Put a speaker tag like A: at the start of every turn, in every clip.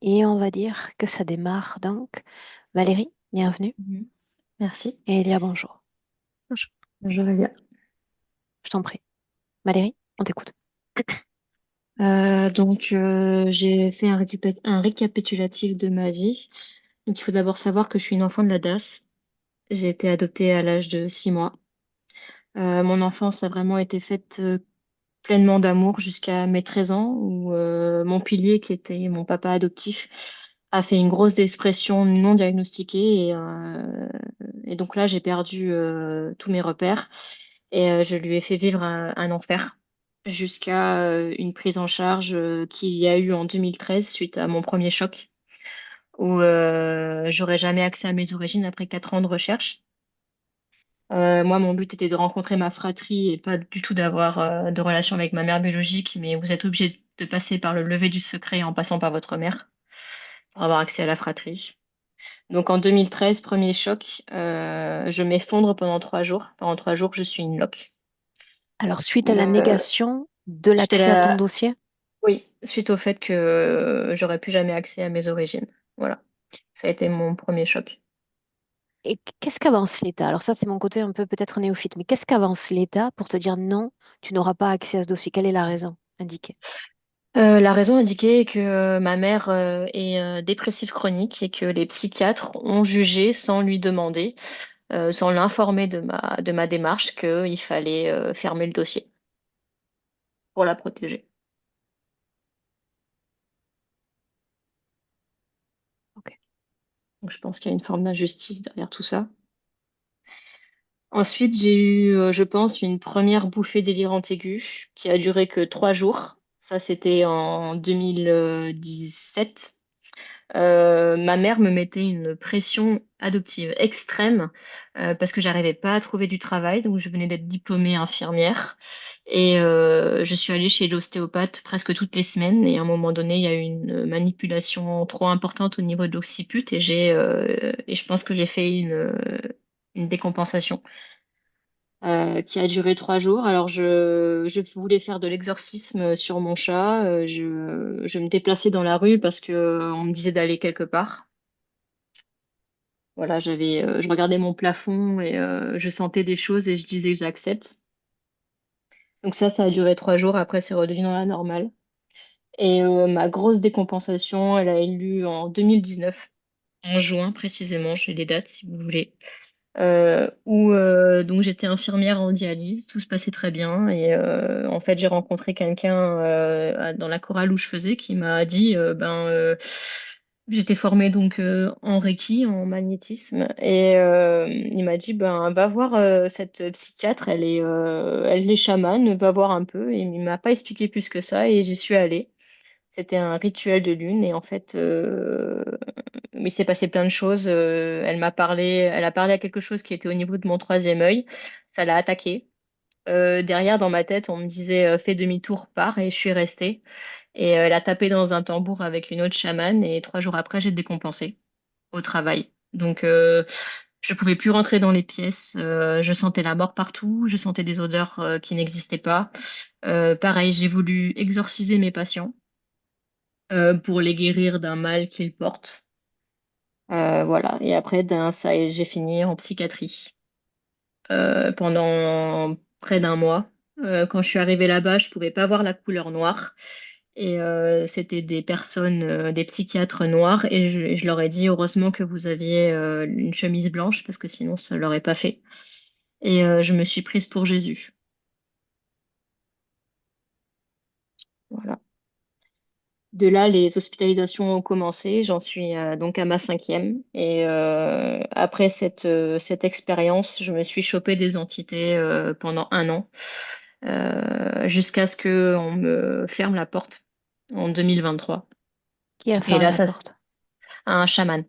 A: Et on va dire que ça démarre donc. Valérie, bienvenue.
B: Mhm. Merci.
A: Et Elia, bonjour.
B: Bonjour. Bonjour Elia.
A: Je t'en prie. Valérie, on t'écoute.
B: J'ai fait un récapitulatif de ma vie. Donc, il faut d'abord savoir que je suis une enfant de la DAS. J'ai été adoptée à l'âge de 6 mois. Mon enfance a vraiment été faite pleinement d'amour jusqu'à mes 13 ans, où mon pilier, qui était mon papa adoptif, a fait une grosse dépression non diagnostiquée. Et donc là, j'ai perdu tous mes repères. Je lui ai fait vivre un enfer jusqu'à une prise en charge qu'il y a eu en 2013 suite à mon premier choc, où j'aurais jamais accès à mes origines après 4 ans de recherche. Moi, mon but était de rencontrer ma fratrie et pas du tout d'avoir de relation avec ma mère biologique, mais vous êtes obligé de passer par le lever du secret en passant par votre mère pour avoir accès à la fratrie. Donc en 2013, premier choc, je m'effondre pendant 3 jours. Pendant 3 jours, je suis une loque.
A: Alors, suite à la
B: Le...
A: négation de
B: Suite à
A: l'accès à ton
B: la...
A: dossier,
B: Oui, suite au fait que j'aurais plus jamais accès à mes origines. Voilà, ça a été mon premier choc.
A: et qu'est-ce qu'avance l'État? Alors ça, c'est mon côté un peu peut-être néophyte, mais qu'est-ce qu'avance l'État pour te dire non, tu n'auras pas accès à ce dossier? Quelle est la raison indiquée?
B: La raison indiquée est que ma mère est dépressive chronique et que les psychiatres ont jugé sans lui demander, sans l'informer de ma démarche, qu'il fallait fermer le dossier pour la protéger.
A: Ok.
B: Donc je pense qu'il y a une forme d'injustice derrière tout ça. Ensuite, j'ai eu, je pense, une première bouffée délirante aiguë qui a duré que 3 jours. Ça, c'était en 2017. Ma mère me mettait une pression adoptive extrême parce que j'arrivais pas à trouver du travail. Donc, je venais d'être diplômée infirmière et je suis allée chez l'ostéopathe presque toutes les semaines. Et à un moment donné, il y a eu une manipulation trop importante au niveau de l'occiput et je pense que j'ai fait une décompensation qui a duré 3 jours. Alors, je voulais faire de l'exorcisme sur mon chat. Je me déplaçais dans la rue parce que on me disait d'aller quelque part. Voilà, je regardais mon plafond et je sentais des choses et je disais que j'accepte. Donc ça a duré 3 jours. Après, c'est redevenu dans la normale. Et ma grosse décompensation, elle a eu lieu en 2019, en juin précisément. J'ai les dates si vous voulez. Où donc j'étais infirmière en dialyse, tout se passait très bien et en fait j'ai rencontré quelqu'un dans la chorale où je faisais qui m'a dit j'étais formée donc en Reiki, en magnétisme et il m'a dit ben va voir cette psychiatre, elle est chamane, va voir un peu et il m'a pas expliqué plus que ça et j'y suis allée. C'était un rituel de lune et en fait, il s'est passé plein de choses. Elle a parlé à quelque chose qui était au niveau de mon troisième œil. Ça l'a attaqué. Derrière, dans ma tête, on me disait fais demi-tour, pars et je suis restée. Et elle a tapé dans un tambour avec une autre chamane et 3 jours après, j'ai décompensé au travail. Donc, je pouvais plus rentrer dans les pièces. Je sentais la mort partout. Je sentais des odeurs qui n'existaient pas. Pareil, j'ai voulu exorciser mes patients pour les guérir d'un mal qu'ils portent. Voilà. Et après, j'ai fini en psychiatrie pendant près d'un mois. Quand je suis arrivée là-bas, je pouvais pas voir la couleur noire. Et c'était des personnes, des psychiatres noirs. Et je leur ai dit, heureusement que vous aviez une chemise blanche, parce que sinon, ça l'aurait pas fait. Et je me suis prise pour Jésus. Voilà. De là, les hospitalisations ont commencé. J'en suis donc à ma cinquième. Et après cette expérience, je me suis chopé des entités pendant un an, jusqu'à ce que on me ferme la porte en 2023.
A: Qui a
B: Et
A: fermé
B: là,
A: la porte?
B: un chaman,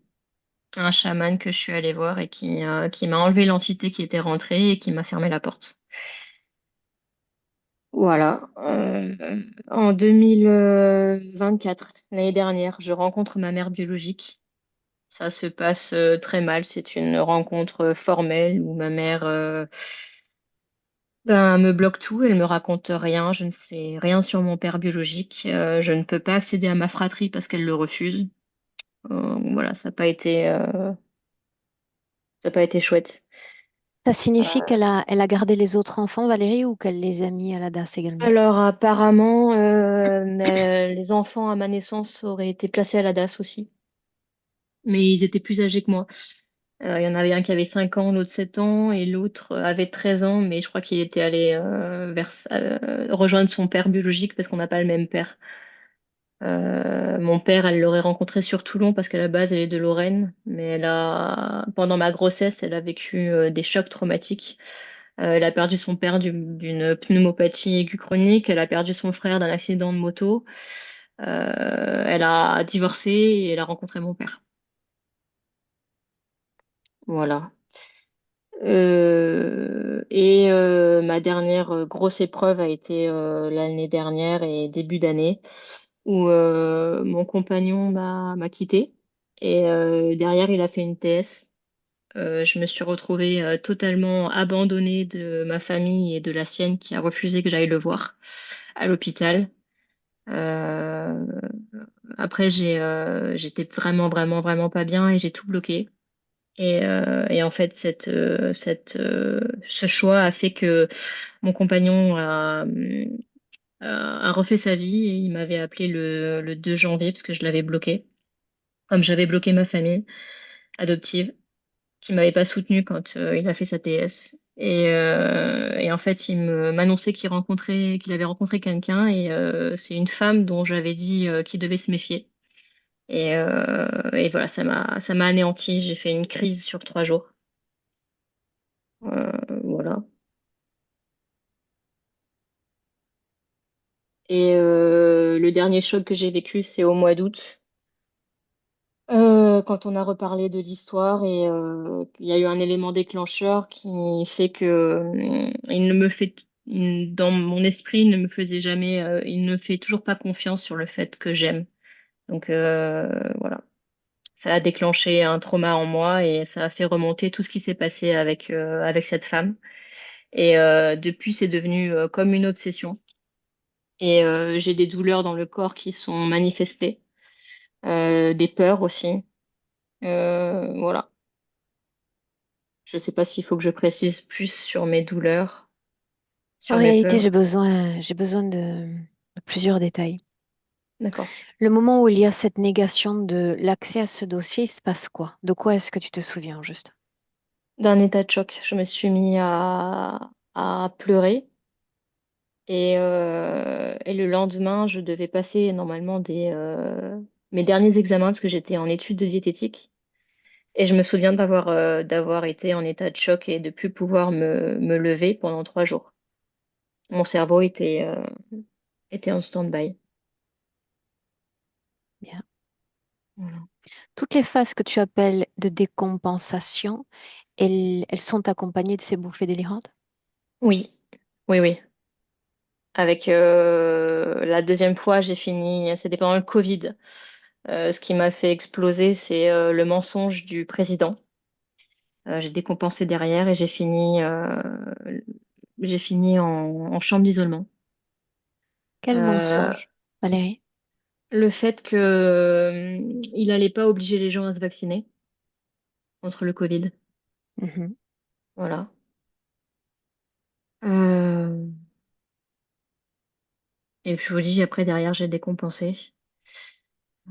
B: un chaman que je suis allée voir et qui m'a enlevé l'entité qui était rentrée et qui m'a fermé la porte. Voilà. En 2024, l'année dernière, je rencontre ma mère biologique. Ça se passe très mal. C'est une rencontre formelle où ma mère me bloque tout. Elle me raconte rien. Je ne sais rien sur mon père biologique. Je ne peux pas accéder à ma fratrie parce qu'elle le refuse. Voilà, ça n'a pas été chouette.
A: Ça signifie qu'elle a gardé les autres enfants, Valérie, ou qu'elle les a mis à la DAS également?
B: Alors apparemment, les enfants à ma naissance auraient été placés à la DAS aussi, mais ils étaient plus âgés que moi. Il y en avait un qui avait 5 ans, l'autre 7 ans, et l'autre avait 13 ans, mais je crois qu'il était allé rejoindre son père biologique parce qu'on n'a pas le même père. Mon père, elle l'aurait rencontré sur Toulon parce qu'à la base, elle est de Lorraine, mais pendant ma grossesse, elle a vécu des chocs traumatiques. Elle a perdu son père d'une pneumopathie aiguë chronique, elle a perdu son frère d'un accident de moto, elle a divorcé et elle a rencontré mon père. Voilà. Ma dernière grosse épreuve a été l'année dernière et début d'année où mon compagnon m'a quitté et derrière il a fait une TS. Je me suis retrouvée totalement abandonnée de ma famille et de la sienne qui a refusé que j'aille le voir à l'hôpital. Euh, Après j'étais vraiment vraiment vraiment pas bien et j'ai tout bloqué. Et en fait, ce choix a fait que mon compagnon a refait sa vie et il m'avait appelé le 2 janvier parce que je l'avais bloqué, comme j'avais bloqué ma famille adoptive, qui m'avait pas soutenu quand il a fait sa TS. Et en fait, m'annonçait qu'il avait rencontré quelqu'un et c'est une femme dont j'avais dit qu'il devait se méfier. Et voilà, ça m'a anéanti. J'ai fait une crise sur 3 jours. Voilà. Et le dernier choc que j'ai vécu, c'est au mois d'août, quand on a reparlé de l'histoire et il y a eu un élément déclencheur qui fait que dans mon esprit, il ne me faisait jamais, il ne fait toujours pas confiance sur le fait que j'aime. Donc voilà, ça a déclenché un trauma en moi et ça a fait remonter tout ce qui s'est passé avec cette femme. Et depuis, c'est devenu comme une obsession. Et j'ai des douleurs dans le corps qui sont manifestées, des peurs aussi. Voilà. Je sais pas s'il faut que je précise plus sur mes douleurs,
A: En
B: sur mes
A: réalité,
B: peurs.
A: j'ai besoin de plusieurs détails.
B: D'accord.
A: Le moment où il y a cette négation de l'accès à ce dossier, il se passe quoi? De quoi est-ce que tu te souviens, juste?
B: D'un état de choc, je me suis mis à pleurer. Et le lendemain, je devais passer normalement mes derniers examens parce que j'étais en études de diététique. Et je me souviens d'avoir été en état de choc et de plus pouvoir me lever pendant 3 jours. Mon cerveau était en stand-by.
A: Bien.
B: Voilà.
A: Toutes les phases que tu appelles de décompensation, elles sont accompagnées de ces bouffées délirantes?
B: Oui, oui, oui. Avec la deuxième fois, c'était pendant le Covid. Ce qui m'a fait exploser, c'est le mensonge du président. J'ai décompensé derrière et j'ai fini en chambre d'isolement.
A: Quel
B: Euh,
A: mensonge, Valérie?
B: le fait que il allait pas obliger les gens à se vacciner contre le Covid.
A: Mhm.
B: Voilà. Euh, et je vous dis, après, derrière, j'ai décompensé.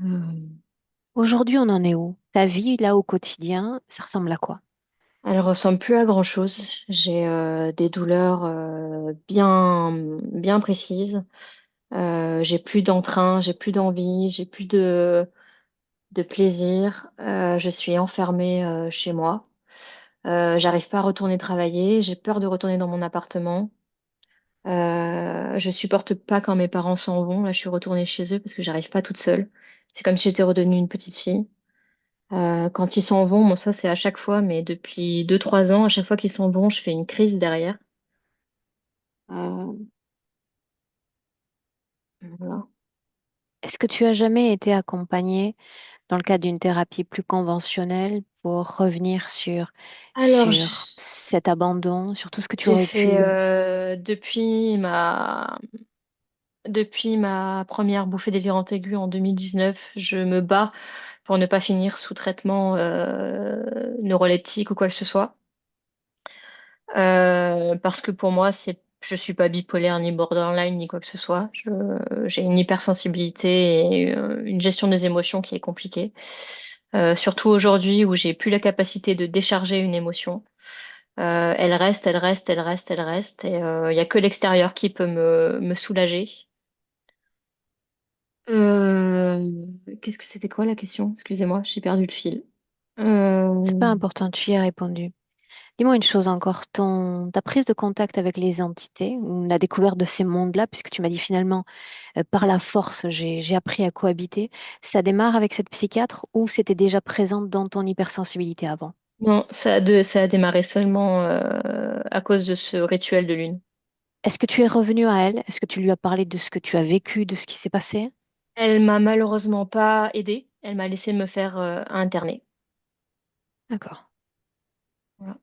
B: Euh,
A: Aujourd'hui, on en est où? Ta vie, là, au quotidien, ça ressemble à quoi?
B: Elle ressemble plus à grand-chose. J'ai des douleurs bien, bien précises. J'ai plus d'entrain, j'ai plus d'envie, j'ai plus de plaisir. Je suis enfermée chez moi. J'arrive pas à retourner travailler. J'ai peur de retourner dans mon appartement. Je supporte pas quand mes parents s'en vont. Là, je suis retournée chez eux parce que j'arrive pas toute seule. C'est comme si j'étais redevenue une petite fille. Quand ils s'en vont, bon, ça c'est à chaque fois, mais depuis 2, 3 ans, à chaque fois qu'ils s'en vont, je fais une crise derrière. Euh, voilà.
A: Est-ce que tu as jamais été accompagnée dans le cadre d'une thérapie plus conventionnelle pour revenir
B: Alors,
A: sur cet abandon, sur tout ce que tu
B: j'ai
A: aurais
B: fait
A: pu...
B: depuis ma première bouffée délirante aiguë en 2019, je me bats. pour ne pas finir sous traitement neuroleptique ou quoi que ce soit. Parce que pour moi, je suis pas bipolaire ni borderline ni quoi que ce soit. J'ai une hypersensibilité et une gestion des émotions qui est compliquée. Surtout aujourd'hui où j'ai plus la capacité de décharger une émotion. Elle reste, elle reste, elle reste, elle reste. Et il y a que l'extérieur qui peut me soulager. Qu'est-ce que c'était quoi la question? Excusez-moi, j'ai perdu le fil.
A: C'est pas
B: Euh,
A: important, tu y as répondu. Dis-moi une chose encore, ta prise de contact avec les entités, ou la découverte de ces mondes-là, puisque tu m'as dit finalement, par la force, j'ai appris à cohabiter, ça démarre avec cette psychiatre ou c'était déjà présent dans ton hypersensibilité avant?
B: non, ça a démarré seulement à cause de ce rituel de lune.
A: Est-ce que tu es revenu à elle? Est-ce que tu lui as parlé de ce que tu as vécu, de ce qui s'est passé?
B: Elle m'a malheureusement pas aidée. Elle m'a laissé me faire interner.
A: D'accord.
B: Voilà.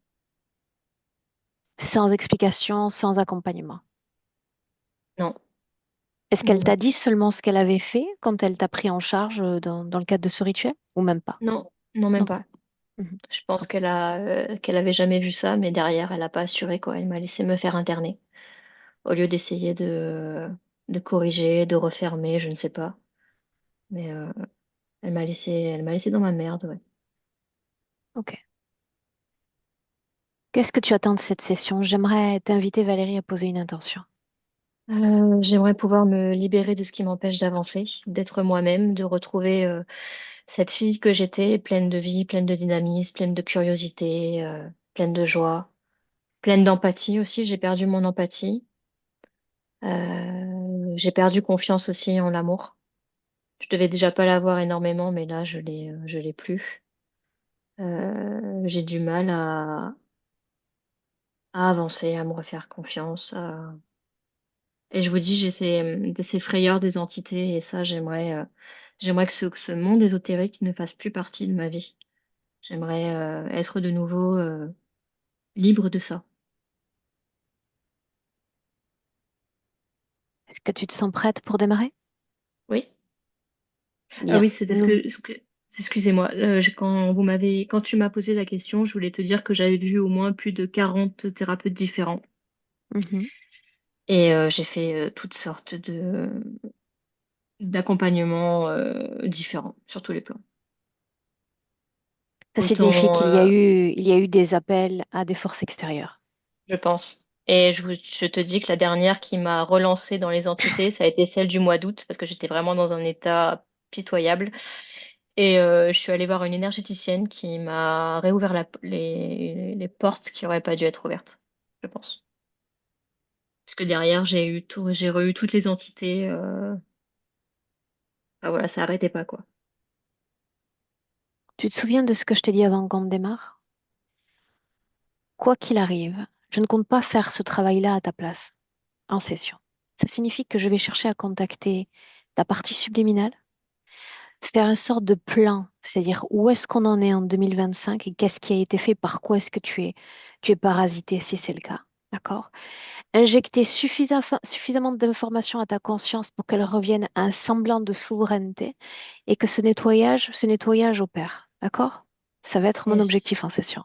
A: Sans explication, sans accompagnement.
B: Non,
A: Est-ce
B: non,
A: qu'elle t'a
B: non,
A: dit seulement ce qu'elle avait fait quand elle t'a pris en charge dans le cadre de ce rituel? Ou même pas?
B: non, non, même
A: Non.
B: pas.
A: Mhm.
B: Je pense
A: Ok.
B: qu'elle avait jamais vu ça, mais derrière, elle a pas assuré quoi. Elle m'a laissé me faire interner au lieu d'essayer de corriger, de refermer, je ne sais pas. Mais elle m'a laissé dans ma merde, ouais.
A: Ok. Qu'est-ce que tu attends de cette session? J'aimerais t'inviter, Valérie, à poser une intention.
B: J'aimerais pouvoir me libérer de ce qui m'empêche d'avancer, d'être moi-même, de retrouver cette fille que j'étais, pleine de vie, pleine de dynamisme, pleine de curiosité, pleine de joie, pleine d'empathie aussi. J'ai perdu mon empathie. J'ai perdu confiance aussi en l'amour. Je devais déjà pas l'avoir énormément, mais là, je l'ai plus. J'ai du mal à avancer, à me refaire confiance. Et je vous dis, j'ai ces frayeurs des entités et ça, j'aimerais que ce monde ésotérique ne fasse plus partie de ma vie. J'aimerais être de nouveau libre de ça.
A: Est-ce que tu te sens prête pour démarrer?
B: Oui. Ah
A: Bien.
B: oui, c'était excusez-moi, quand tu m'as posé la question, je voulais te dire que j'avais vu au moins plus de 40 thérapeutes différents
A: Mhm.
B: et j'ai fait toutes sortes d'accompagnements différents sur tous les plans.
A: Ça signifie
B: Autant,
A: il y a eu des appels à des forces extérieures.
B: je pense. Et je te dis que la dernière qui m'a relancée dans les entités, ça a été celle du mois d'août, parce que j'étais vraiment dans un état pitoyable. Et je suis allée voir une énergéticienne qui m'a réouvert les portes qui n'auraient pas dû être ouvertes, je pense. Parce que derrière, j'ai re-eu toutes les entités. Enfin, voilà, ça arrêtait pas, quoi.
A: Tu te souviens de ce que je t'ai dit avant qu'on démarre? Quoi qu'il arrive, je ne compte pas faire ce travail-là à ta place, en session. Ça signifie que je vais chercher à contacter ta partie subliminale, faire une sorte de plan, c'est-à-dire où est-ce qu'on en est en 2025 et qu'est-ce qui a été fait, par quoi est-ce que tu es parasité si c'est le cas. D'accord? Injecter suffisamment d'informations à ta conscience pour qu'elle revienne à un semblant de souveraineté et que ce nettoyage opère. D'accord? Ça va être mon
B: Et j-
A: objectif en session.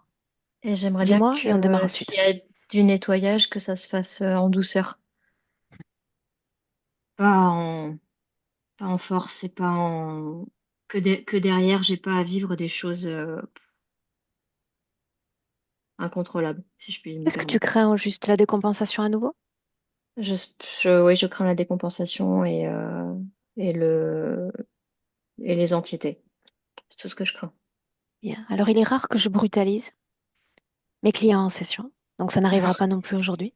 B: et j'aimerais bien
A: Dis-moi et on démarre
B: que
A: ensuite.
B: s'il y a du nettoyage, que ça se fasse en douceur. Pas en, pas en force et pas en... que derrière, j'ai pas à vivre des choses incontrôlables, si je puis me
A: Qu'est-ce que tu
B: permettre.
A: crains au juste la décompensation à nouveau?
B: Je, oui, je crains la décompensation et le, et les entités. C'est tout ce que je crains.
A: Bien. Alors, il est rare que je brutalise mes clients en session, donc ça n'arrivera pas non plus aujourd'hui.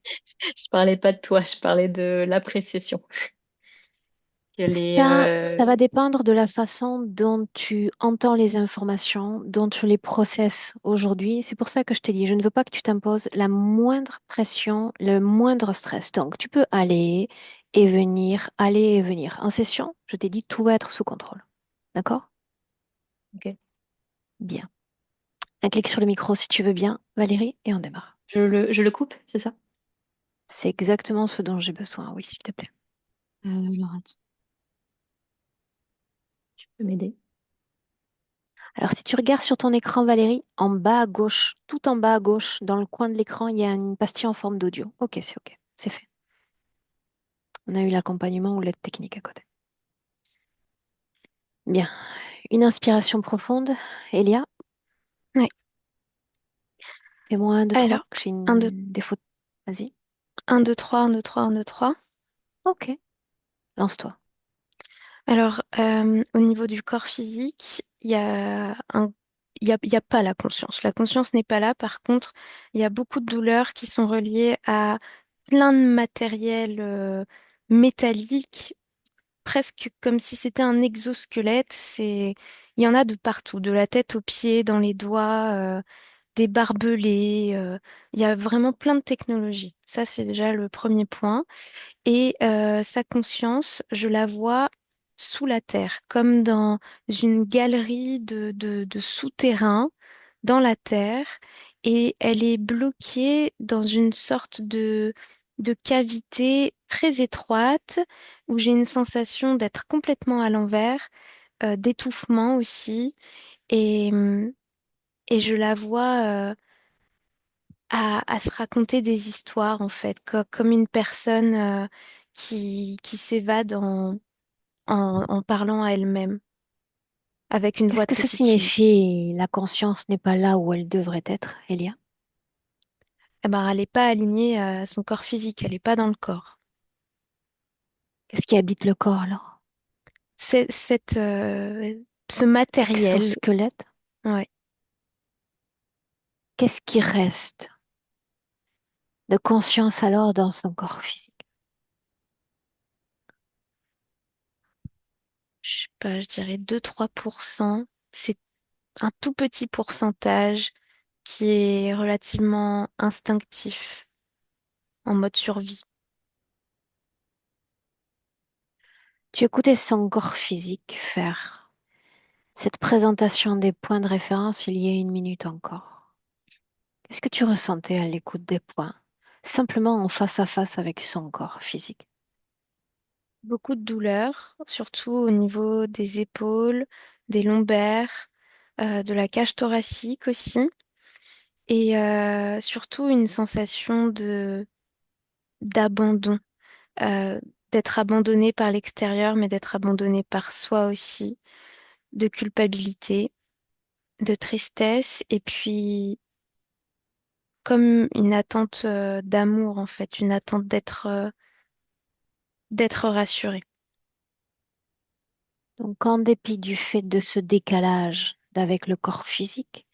B: Je parlais pas de toi, je parlais de l'appréciation. Que les,
A: Ça va dépendre de la façon dont tu entends les informations, dont tu les processes aujourd'hui. C'est pour ça que je t'ai dit, je ne veux pas que tu t'imposes la moindre pression, le moindre stress. Donc, tu peux aller et venir, aller et venir. En session, je t'ai dit, tout va être sous contrôle. D'accord?
B: ok.
A: Bien. Un clic sur le micro si tu veux bien, Valérie, et on démarre.
B: Je le coupe, c'est ça?
A: C'est exactement ce dont j'ai besoin, oui, s'il te plaît.
B: Alors, attends, tu peux m'aider?
A: Alors, si tu regardes sur ton écran, Valérie, en bas à gauche, tout en bas à gauche, dans le coin de l'écran, il y a une pastille en forme d'audio. Ok, c'est ok. C'est fait. On a eu l'accompagnement ou l'aide technique à côté. Bien. Une inspiration profonde. Elia,
C: Ouais.
A: fais-moi un, deux, trois,
C: Alors,
A: que j'ai
C: un 2
A: des fautes. Vas-y.
C: 1, 2, 3, 1, 2, 3, 1, 2, 3.
A: Ok. Lance-toi.
C: Alors, au niveau du corps physique, il y a pas la conscience. La conscience n'est pas là. Par contre, il y a beaucoup de douleurs qui sont reliées à plein de matériel métallique, presque comme si c'était un exosquelette. Il y en a de partout, de la tête aux pieds, dans les doigts, des barbelés. Il y a vraiment plein de technologies. Ça, c'est déjà le premier point. Et sa conscience, je la vois sous la terre, comme dans une galerie de souterrains dans la terre. Et elle est bloquée dans une sorte de cavité très étroite où j'ai une sensation d'être complètement à l'envers, d'étouffement aussi. Et, hum, et je la vois à se raconter des histoires, en fait, comme une personne qui s'évade en parlant à elle-même, avec une voix
A: Qu'est-ce
C: de
A: que ça
C: petite fille.
A: signifie la conscience n'est pas là où elle devrait être, Elia?
C: Eh ben, elle n'est pas alignée à son corps physique, elle n'est pas dans le corps.
A: Qu'est-ce qui habite le corps alors?
C: C'est, ce matériel,
A: Exosquelette?
C: ouais,
A: Qu'est-ce qui reste de conscience alors dans son corps physique?
C: je sais pas, je dirais 2-3%. C'est un tout petit pourcentage qui est relativement instinctif, en mode survie.
A: Tu écoutais son corps physique faire cette présentation des points de référence il y a une minute encore. Qu'est-ce que tu ressentais à l'écoute des points, simplement en face à face avec son corps physique?
C: Beaucoup de douleur, surtout au niveau des épaules, des lombaires, de la cage thoracique aussi, et surtout une sensation de d'abandon, euh, d'être abandonné par l'extérieur, mais d'être abandonné par soi aussi, de culpabilité, de tristesse, et puis comme une attente d'amour en fait, une attente d'être rassuré.
A: Donc, en dépit du fait de ce décalage avec le corps physique,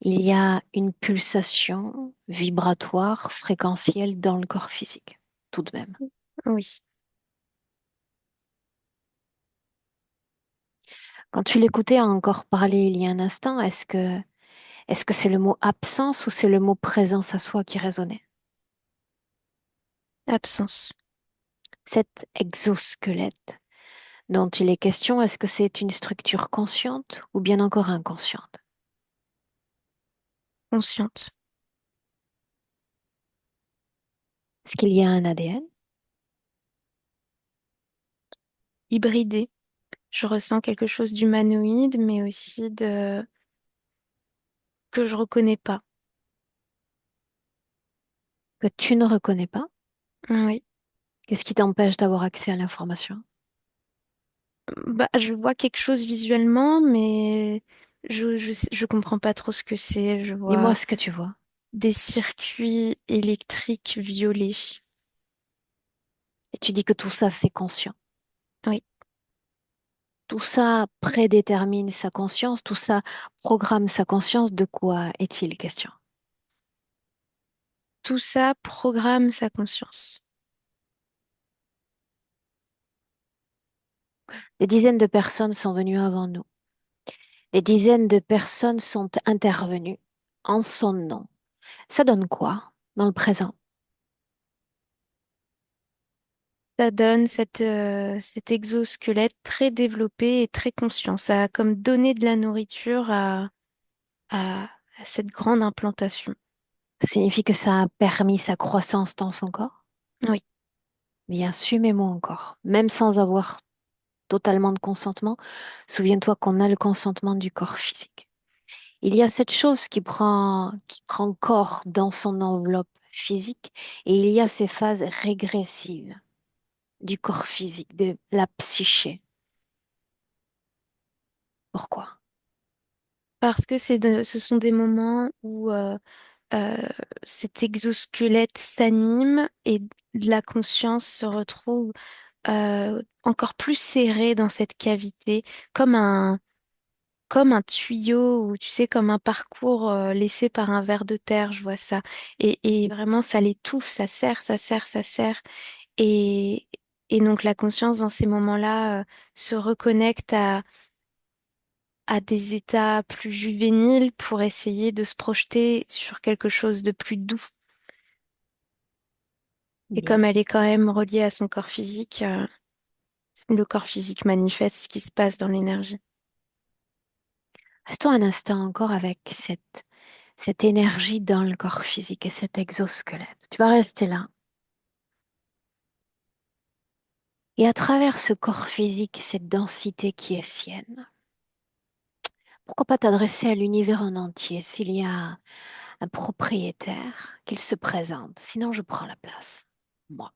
A: il y a une pulsation vibratoire, fréquentielle dans le corps physique, tout de même.
C: Oui,
A: Quand tu l'écoutais encore parler il y a un instant, est-ce que c'est le mot absence ou c'est le mot présence à soi qui résonnait?
C: absence,
A: Cet exosquelette dont il est question, est-ce que c'est une structure consciente ou bien encore inconsciente?
C: consciente,
A: Est-ce qu'il y a un ADN?
C: hybridé. Je ressens quelque chose d'humanoïde, mais aussi de que je reconnais pas.
A: Que tu ne reconnais pas?
C: Oui.
A: Qu'est-ce qui t'empêche d'avoir accès à l'information?
C: Bah, je vois quelque chose visuellement, mais je comprends pas trop ce que c'est. Je
A: Dis-moi
C: vois
A: ce que tu vois.
C: des circuits électriques violets.
A: Et tu dis que tout ça, c'est conscient.
C: Oui.
A: Tout ça prédétermine sa conscience, tout ça programme sa conscience. De quoi est-il question?
C: Tout ça programme sa conscience.
A: Des dizaines de personnes sont venues avant nous. Des dizaines de personnes sont intervenues en son nom. Ça donne quoi dans le présent?
C: Ça donne cet exosquelette très développé et très conscient. Ça a comme donné de la nourriture à, à cette grande implantation.
A: Ça signifie que ça a permis sa croissance dans son corps?
C: Oui.
A: Bien, assumez-moi encore, même sans avoir totalement de consentement, souviens-toi qu'on a le consentement du corps physique. Il y a cette chose qui prend corps dans son enveloppe physique et il y a ces phases régressives du corps physique, de la psyché. Pourquoi?
C: Parce que ce sont des moments où euh, cet exosquelette s'anime et la conscience se retrouve encore plus serrée dans cette cavité, comme comme un tuyau ou tu sais, comme un parcours laissé par un ver de terre, je vois ça. Et vraiment, ça l'étouffe, ça serre, ça serre, ça serre. Et, et donc la conscience dans ces moments-là se reconnecte à des états plus juvéniles pour essayer de se projeter sur quelque chose de plus doux. Et
A: Bien.
C: comme elle est quand même reliée à son corps physique, le corps physique manifeste ce qui se passe dans l'énergie.
A: Restons un instant encore avec cette énergie dans le corps physique et cet exosquelette. Tu vas rester là. Et à travers ce corps physique et cette densité qui est sienne, pourquoi pas t'adresser à l'univers en entier s'il y a un propriétaire, qu'il se présente. Sinon, je prends la place. Moi.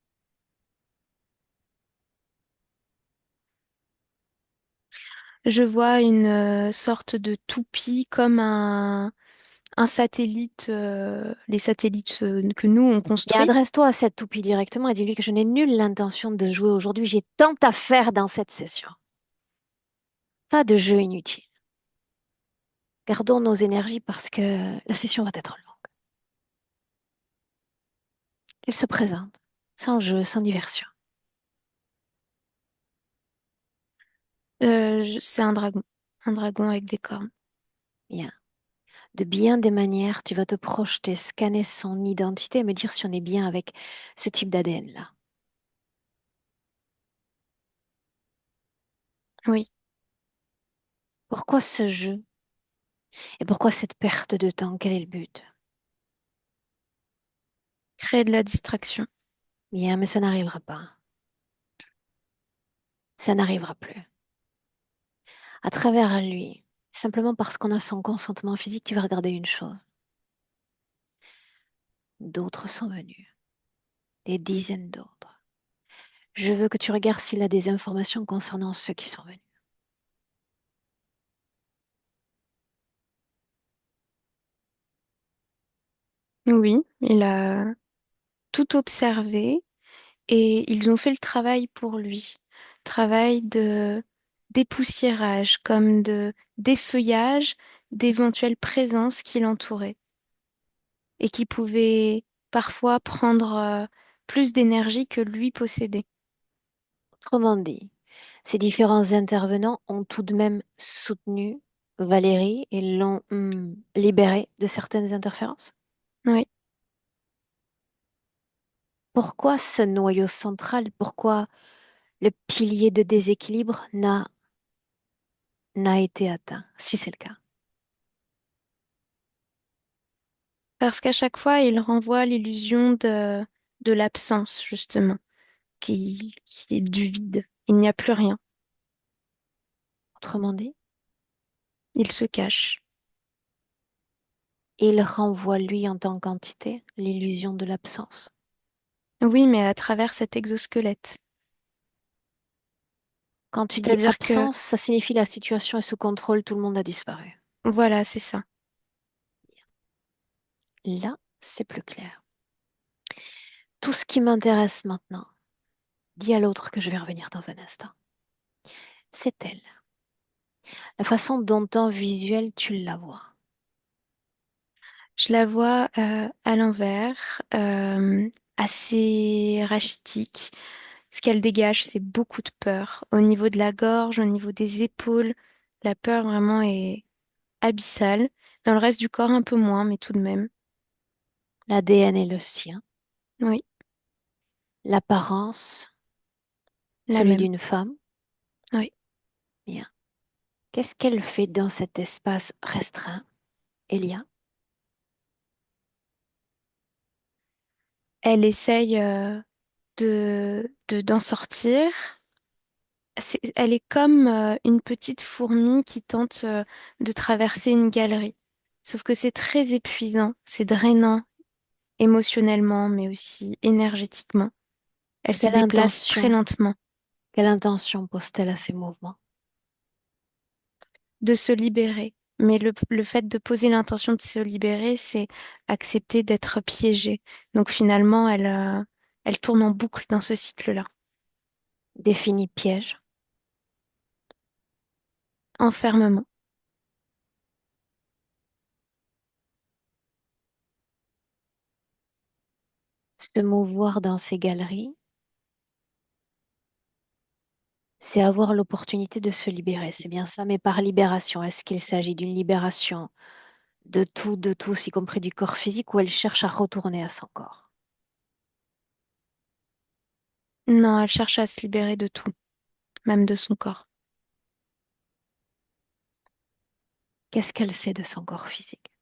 C: Je vois une sorte de toupie comme un satellite, les satellites que nous on
A: Bien,
C: construit.
A: adresse-toi à cette toupie directement et dis-lui que je n'ai nulle intention de jouer aujourd'hui. J'ai tant à faire dans cette session. Pas de jeu inutile. Gardons nos énergies parce que la session va être longue. Il se présente, sans jeu, sans diversion.
C: C'est un dragon avec des cornes.
A: Bien. De bien des manières, tu vas te projeter, scanner son identité et me dire si on est bien avec ce type d'ADN-là.
C: Oui,
A: Pourquoi ce jeu? Et pourquoi cette perte de temps? Quel est le but?
C: créer de la distraction.
A: Bien, mais ça n'arrivera pas. Ça n'arrivera plus. À travers lui, simplement parce qu'on a son consentement physique, tu vas regarder une chose. D'autres sont venus, des dizaines d'autres. Je veux que tu regardes s'il a des informations concernant ceux qui sont venus.
C: Oui, il a tout observé et ils ont fait le travail pour lui. Travail de dépoussiérage, comme de d'effeuillage d'éventuelles présences qui l'entouraient et qui pouvaient parfois prendre plus d'énergie que lui possédait.
A: Autrement dit, ces différents intervenants ont tout de même soutenu Valérie et l'ont libérée de certaines interférences.
C: Oui,
A: Pourquoi ce noyau central, pourquoi le pilier de déséquilibre n'a été atteint, si c'est le cas?
C: parce qu'à chaque fois, il renvoie l'illusion de l'absence, justement, qui est du vide. Il n'y a plus rien.
A: Autrement dit,
C: Il se cache.
A: il renvoie lui en tant qu'entité l'illusion de l'absence.
C: Oui, mais à travers cet exosquelette.
A: Quand tu dis
C: C'est-à-dire que,
A: absence, ça signifie la situation est sous contrôle, tout le monde a disparu.
C: voilà, c'est ça.
A: Là, c'est plus clair. Tout ce qui m'intéresse maintenant, dis à l'autre que je vais revenir dans un instant, c'est elle. La façon dont en visuel tu la vois.
C: Je la vois à l'envers, assez rachitique. Ce qu'elle dégage, c'est beaucoup de peur. Au niveau de la gorge, au niveau des épaules, la peur vraiment est abyssale. Dans le reste du corps, un peu moins, mais tout de même.
A: L'ADN est le sien,
C: Oui,
A: l'apparence,
C: la
A: celui
C: même.
A: d'une femme.
C: Oui.
A: Bien. Qu'est-ce qu'elle fait dans cet espace restreint, Elia?
C: Elle essaye d'en sortir. Elle est comme une petite fourmi qui tente de traverser une galerie. Sauf que c'est très épuisant, c'est drainant émotionnellement, mais aussi énergétiquement. Elle se
A: Quelle
C: déplace très
A: intention,
C: lentement.
A: quelle intention pose-t-elle à ces mouvements?
C: De se libérer. Mais le fait de poser l'intention de se libérer, c'est accepter d'être piégée. Donc finalement, elle tourne en boucle dans ce cycle-là.
A: Définie piège.
C: Enfermement.
A: Se mouvoir dans ces galeries, c'est avoir l'opportunité de se libérer. C'est bien ça, mais par libération, est-ce qu'il s'agit d'une libération de tous, y compris du corps physique, ou elle cherche à retourner à son corps?
C: Non, elle cherche à se libérer de tout, même de son corps.
A: Qu'est-ce qu'elle sait de son corps physique?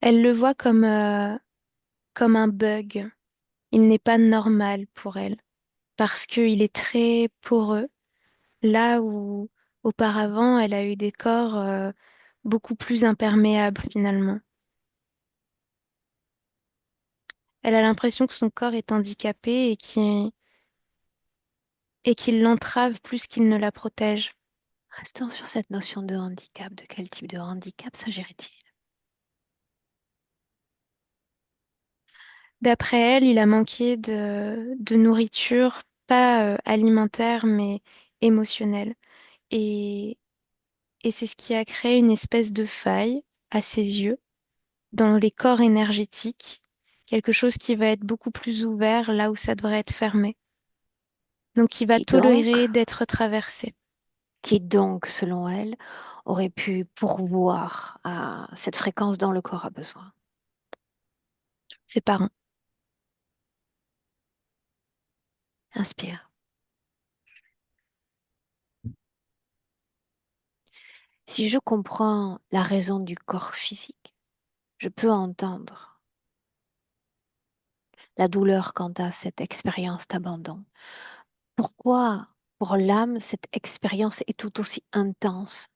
C: Elle le voit comme un bug. Il n'est pas normal pour elle parce qu'il est très poreux, là où auparavant elle a eu des corps beaucoup plus imperméables finalement. Elle a l'impression que son corps est handicapé et qu'il l'entrave plus qu'il ne la protège.
A: Restons sur cette notion de handicap. De quel type de handicap s'agirait-il?
C: D'après elle, il a manqué de nourriture, pas alimentaire, mais émotionnelle. Et, et c'est ce qui a créé une espèce de faille à ses yeux dans les corps énergétiques, quelque chose qui va être beaucoup plus ouvert là où ça devrait être fermé. Donc il va
A: Qui donc,
C: tolérer d'être traversé.
A: qui donc, selon elle, aurait pu pourvoir à cette fréquence dont le corps a besoin?
C: Ses parents.
A: Inspire. Si je comprends la raison du corps physique, je peux entendre la douleur quant à cette expérience d'abandon. Pourquoi, pour l'âme, cette expérience est tout aussi intense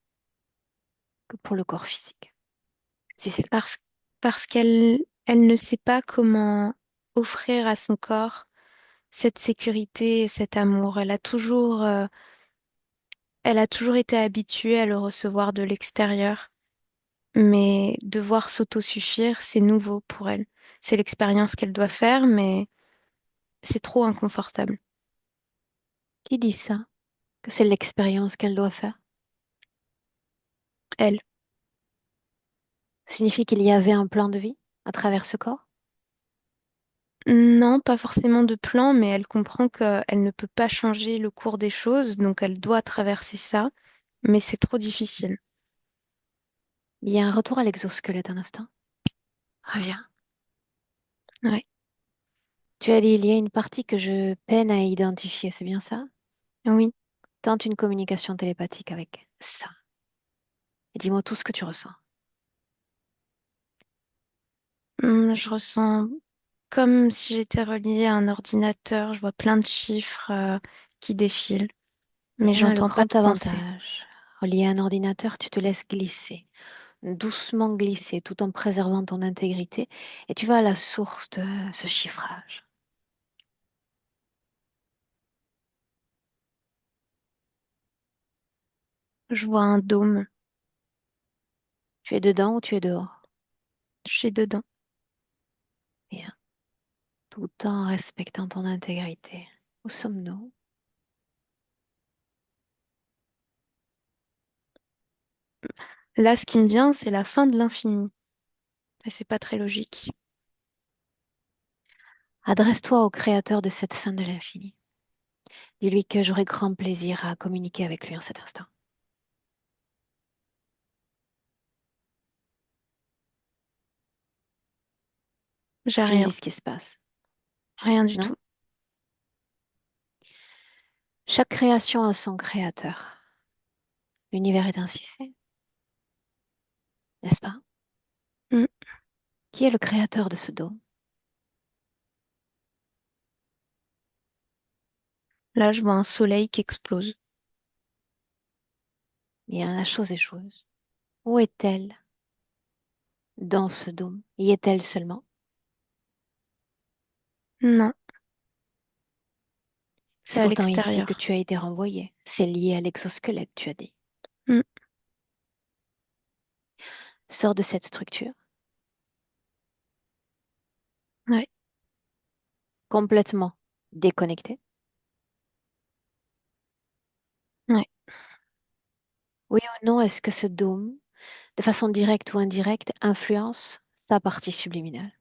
A: que pour le corps physique, si c'est le cas?
C: Parce, parce qu'elle ne sait pas comment offrir à son corps cette sécurité et cet amour. Elle a toujours été habituée à le recevoir de l'extérieur, mais devoir s'autosuffire, c'est nouveau pour elle. C'est l'expérience qu'elle doit faire, mais c'est trop inconfortable.
A: Qui dit ça? Que c'est l'expérience qu'elle doit faire?
C: Elle.
A: Ça signifie qu'il y avait un plan de vie à travers ce corps?
C: Non, pas forcément de plan, mais elle comprend qu'elle ne peut pas changer le cours des choses, donc elle doit traverser ça, mais c'est trop difficile.
A: Il y a un retour à l'exosquelette un instant. Reviens.
C: Ouais.
A: Tu as dit, il y a une partie que je peine à identifier, c'est bien ça?
C: Oui.
A: Tente une communication télépathique avec ça. Et dis-moi tout ce que tu ressens.
C: Je ressens comme si j'étais reliée à un ordinateur, je vois plein de chiffres qui défilent, mais
A: Bien, le
C: j'entends pas de
A: grand
C: pensée.
A: avantage. Relié à un ordinateur, tu te laisses glisser, doucement glisser, tout en préservant ton intégrité, et tu vas à la source de ce chiffrage.
C: Je vois un dôme,
A: Tu es dedans ou tu es dehors?
C: je suis dedans.
A: Bien, tout en respectant ton intégrité. Où sommes-nous?
C: Là, ce qui me vient, c'est la fin de l'infini. Et c'est pas très logique.
A: Adresse-toi au créateur de cette fin de l'infini. Dis-lui que j'aurai grand plaisir à communiquer avec lui en cet instant.
C: J'ai
A: Tu me
C: rien,
A: dis ce qui se passe,
C: rien du
A: non?
C: tout.
A: Chaque création a son créateur. L'univers est ainsi fait, n'est-ce pas?
C: Mm.
A: Qui est le créateur de ce dôme?
C: Là, je vois un soleil qui explose.
A: Bien, la chose est chose. Où est-elle dans ce dôme? Y est-elle seulement?
C: Non, c'est
A: C'est
C: à
A: pourtant ici que
C: l'extérieur.
A: tu as été renvoyé. C'est lié à l'exosquelette, tu as dit.
C: Hmm,
A: Sors de cette structure,
C: ouais,
A: complètement déconnecté.
C: ouais.
A: Oui ou non, est-ce que ce dôme, de façon directe ou indirecte, influence sa partie subliminale?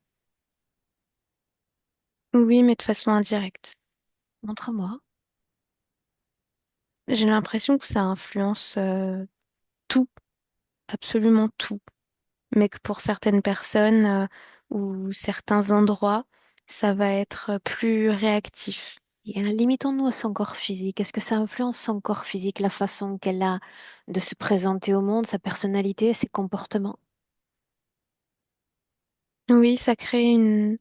C: Oui, mais de façon indirecte.
A: Montre-moi.
C: J'ai l'impression que ça influence tout, absolument tout. Mais que pour certaines personnes ou certains endroits, ça va être plus réactif.
A: Et limitons-nous à son corps physique. Est-ce que ça influence son corps physique, la façon qu'elle a de se présenter au monde, sa personnalité, ses comportements?
C: Oui, ça crée une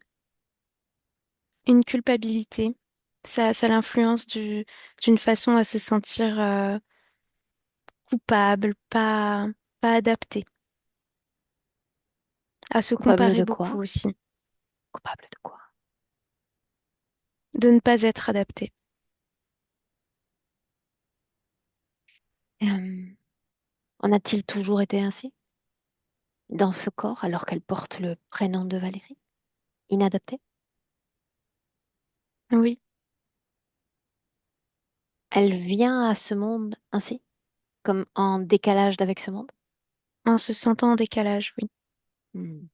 C: culpabilité. Ça l'influence d'une façon à se sentir coupable, pas adapté, à se
A: Coupable
C: comparer
A: de
C: beaucoup
A: quoi?
C: aussi,
A: Coupable de quoi?
C: de ne pas être adapté.
A: Euh, En a-t-il toujours été ainsi, dans ce corps, alors qu'elle porte le prénom de Valérie? Inadaptée?
C: Oui,
A: Elle vient à ce monde ainsi, comme en décalage avec ce monde?
C: en se sentant en décalage, oui.
A: Hmm,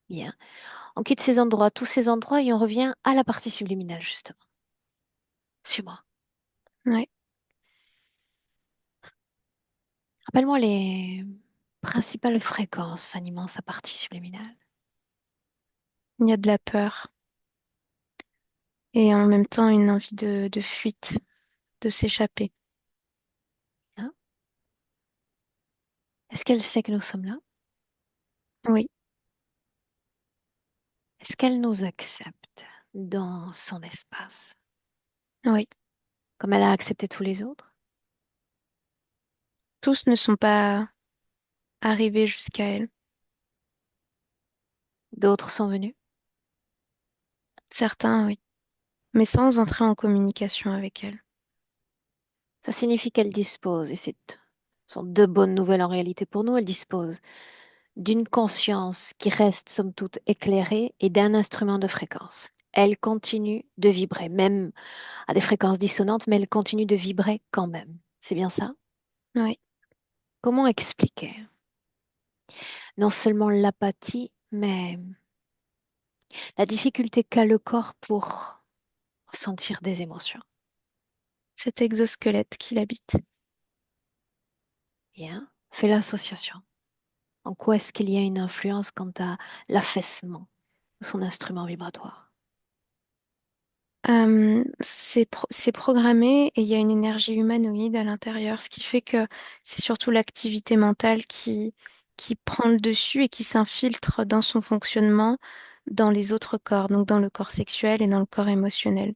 A: bien. On quitte ces endroits, tous ces endroits, et on revient à la partie subliminale, justement. Suis-moi.
C: Ouais.
A: Rappelle-moi les principales fréquences animant sa partie subliminale.
C: Il y a de la peur et en même temps une envie de fuite, de s'échapper.
A: Hein. Est-ce qu'elle sait que nous sommes là?
C: Oui,
A: Est-ce qu'elle nous accepte dans son espace,
C: oui.
A: comme elle a accepté tous les autres?
C: Tous ne sont pas arrivés jusqu'à elle.
A: D'autres sont venus?
C: Certains, oui, mais sans entrer en communication avec elle.
A: Ça signifie qu'elle dispose, et sont deux bonnes nouvelles en réalité pour nous, elle dispose d'une conscience qui reste somme toute éclairée et d'un instrument de fréquence. Elle continue de vibrer, même à des fréquences dissonantes, mais elle continue de vibrer quand même. C'est bien ça?
C: Oui,
A: Comment expliquer non seulement l'apathie, mais la difficulté qu'a le corps pour ressentir des émotions?
C: cet exosquelette qui l'habite.
A: Bien, fais l'association. En quoi est-ce qu'il y a une influence quant à l'affaissement de son instrument vibratoire?
C: C'est programmé et il y a une énergie humanoïde à l'intérieur, ce qui fait que c'est surtout l'activité mentale qui prend le dessus et qui s'infiltre dans son fonctionnement dans les autres corps, donc dans le corps sexuel et dans le corps émotionnel.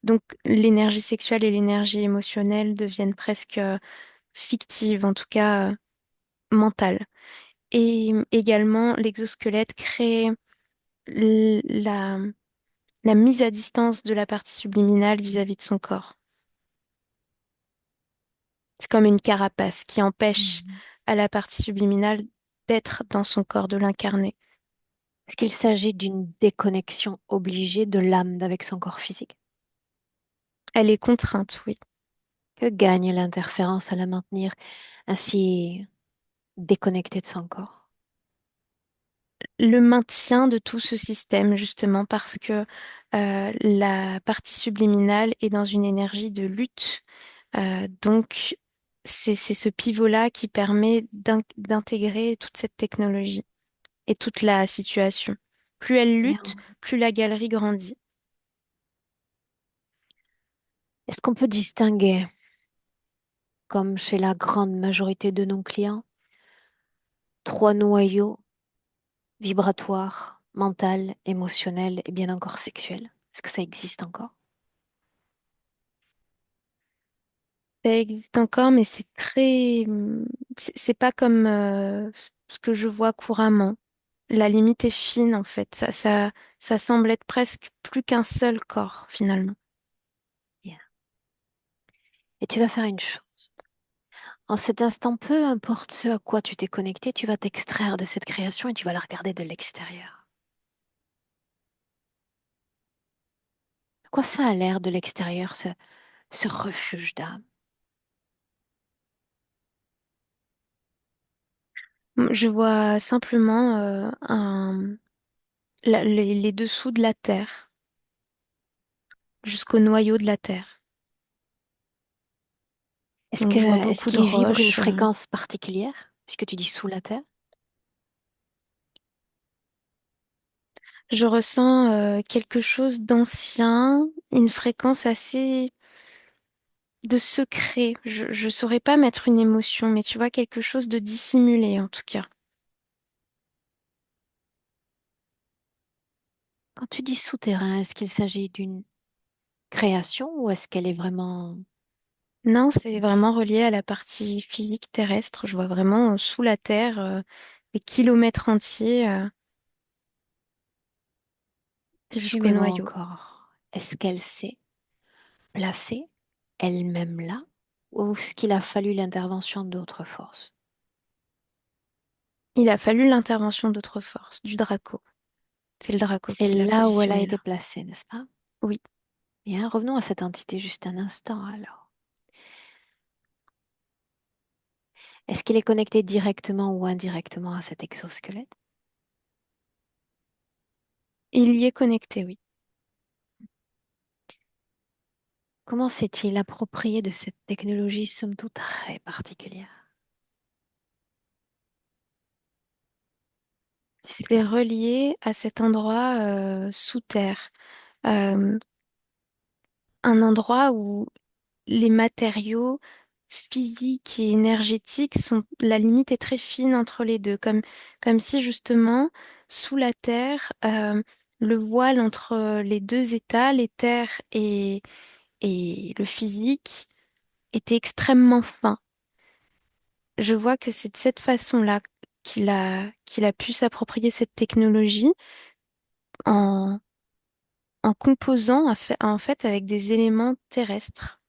C: Donc l'énergie sexuelle et l'énergie émotionnelle deviennent presque fictives, en tout cas mentales. Et également, l'exosquelette crée la, la mise à distance de la partie subliminale vis-à-vis de son corps. C'est comme une carapace qui empêche
A: Mhm.
C: à la partie subliminale d'être dans son corps, de l'incarner.
A: Est-ce qu'il s'agit d'une déconnexion obligée de l'âme avec son corps physique?
C: Elle est contrainte, oui.
A: Que gagne l'interférence à la maintenir ainsi déconnectée de son corps?
C: Le maintien de tout ce système, justement, parce que la partie subliminale est dans une énergie de lutte. Donc, c'est ce pivot-là qui permet d'intégrer toute cette technologie et toute la situation. Plus elle lutte,
A: Bien.
C: plus la galerie grandit.
A: Est-ce qu'on peut distinguer, comme chez la grande majorité de nos clients, trois noyaux vibratoires, mental, émotionnel et bien encore sexuel? Est-ce que ça existe encore?
C: Ça existe encore, mais c'est très... c'est pas comme ce que je vois couramment. La limite est fine, en fait. Ça semble être presque plus qu'un seul corps, finalement.
A: Bien. Et tu vas faire une chose. En cet instant, peu importe ce à quoi tu t'es connecté, tu vas t'extraire de cette création et tu vas la regarder de l'extérieur. À quoi ça a l'air de l'extérieur, ce refuge
C: Je vois simplement les dessous de la Terre, jusqu'au noyau de la Terre. Donc je vois
A: Est-ce
C: beaucoup de
A: qu'il vibre une
C: roches.
A: fréquence particulière, puisque tu dis sous la terre?
C: Je ressens quelque chose d'ancien, une fréquence assez de secret. Je saurais pas mettre une émotion, mais tu vois quelque chose de dissimulé en tout cas.
A: Quand tu dis souterrain, est-ce qu'il s'agit d'une création ou est-ce qu'elle est vraiment...
C: Non, c'est vraiment relié à la partie physique terrestre. Je vois vraiment sous la terre des kilomètres entiers jusqu'au
A: Suis-moi
C: noyau.
A: encore. Est-ce qu'elle s'est placée elle-même là ou est-ce qu'il a fallu l'intervention d'autres forces?
C: Il a fallu l'intervention d'autres forces, du Draco. C'est le Draco
A: C'est
C: qui l'a
A: là où elle a
C: positionné
A: été
C: là.
A: placée, n'est-ce pas?
C: Oui,
A: Bien, revenons à cette entité juste un instant alors. Est-ce qu'il est connecté directement ou indirectement à cet exosquelette?
C: il y est connecté, oui.
A: Comment s'est-il approprié de cette technologie somme toute très particulière, s'il te
C: Il est
A: plaît?
C: relié à cet endroit sous terre. Euh, un endroit où les matériaux physiques et énergétiques sont, la limite est très fine entre les deux, comme si justement, sous la terre, le voile entre les deux états, l'éther et le physique, était extrêmement fin. Je vois que c'est de cette façon-là qu'il a pu s'approprier cette technologie en, en composant en fait avec des éléments terrestres,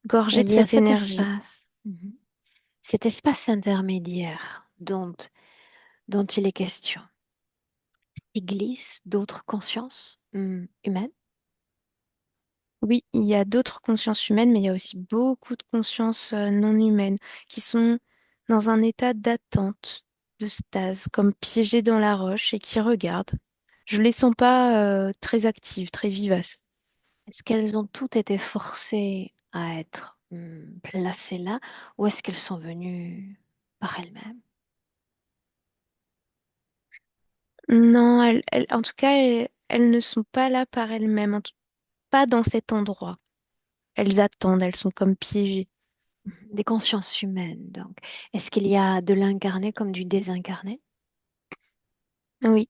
C: gorgés de
A: Il y a
C: cette
A: cet
C: énergie.
A: espace, cet espace intermédiaire dont il est question. Il glisse d'autres consciences humaines.
C: Oui, il y a d'autres consciences humaines, mais il y a aussi beaucoup de consciences non humaines qui sont dans un état d'attente, de stase, comme piégées dans la roche et qui regardent. Je les sens pas très actives, très vivaces.
A: Est-ce qu'elles ont toutes été forcées à être placées là ou est-ce qu'elles sont venues par elles-mêmes?
C: Non, en tout cas, elles ne sont pas là par elles-mêmes, pas dans cet endroit. Elles attendent, elles sont comme piégées.
A: Des consciences humaines, donc. Est-ce qu'il y a de l'incarné comme du désincarné?
C: Oui,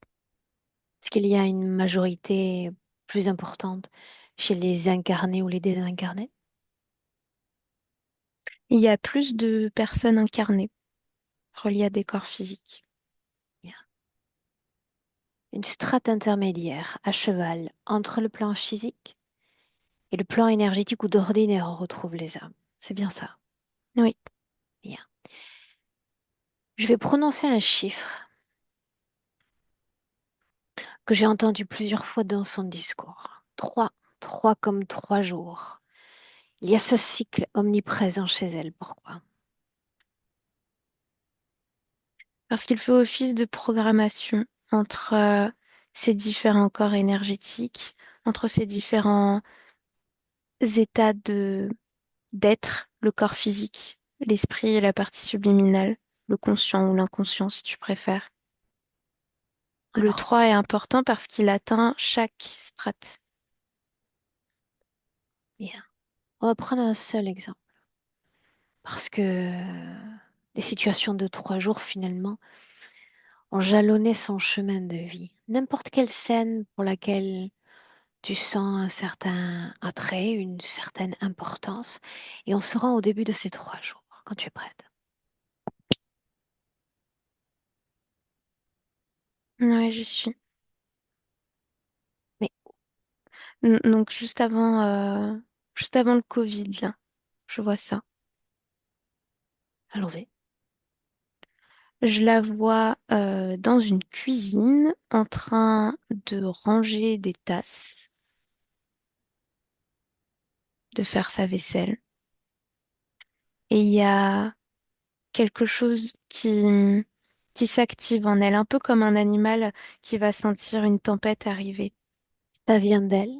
A: Est-ce qu'il y a une majorité plus importante chez les incarnés ou les désincarnés?
C: il y a plus de personnes incarnées reliées à des corps physiques.
A: Bien. Une strate intermédiaire à cheval entre le plan physique et le plan énergétique où d'ordinaire on retrouve les âmes. C'est bien ça.
C: Oui,
A: Bien. Je vais prononcer un chiffre que j'ai entendu plusieurs fois dans son discours. 3. 3 comme 3 jours. Il y a ce cycle omniprésent chez elle. Pourquoi?
C: parce qu'il fait office de programmation entre ces différents corps énergétiques, entre ces différents états de d'être, le corps physique, l'esprit et la partie subliminale, le conscient ou l'inconscient si tu préfères. Le 3
A: Alors,
C: est important parce qu'il atteint chaque strate.
A: bien. On va prendre un seul exemple. Parce que les situations de 3 jours, finalement, ont jalonné son chemin de vie. N'importe quelle scène pour laquelle Tu sens un certain attrait, une certaine importance, et on se rend au début de ces 3 jours, quand tu es prête.
C: Ouais, j'y suis.
A: Mais
C: Donc juste avant le Covid, là, je vois ça.
A: allons-y.
C: Je la vois dans une cuisine en train de ranger des tasses, de faire sa vaisselle. Et il y a quelque chose qui s'active en elle, un peu comme un animal qui va sentir une tempête arriver.
A: Ça vient d'elle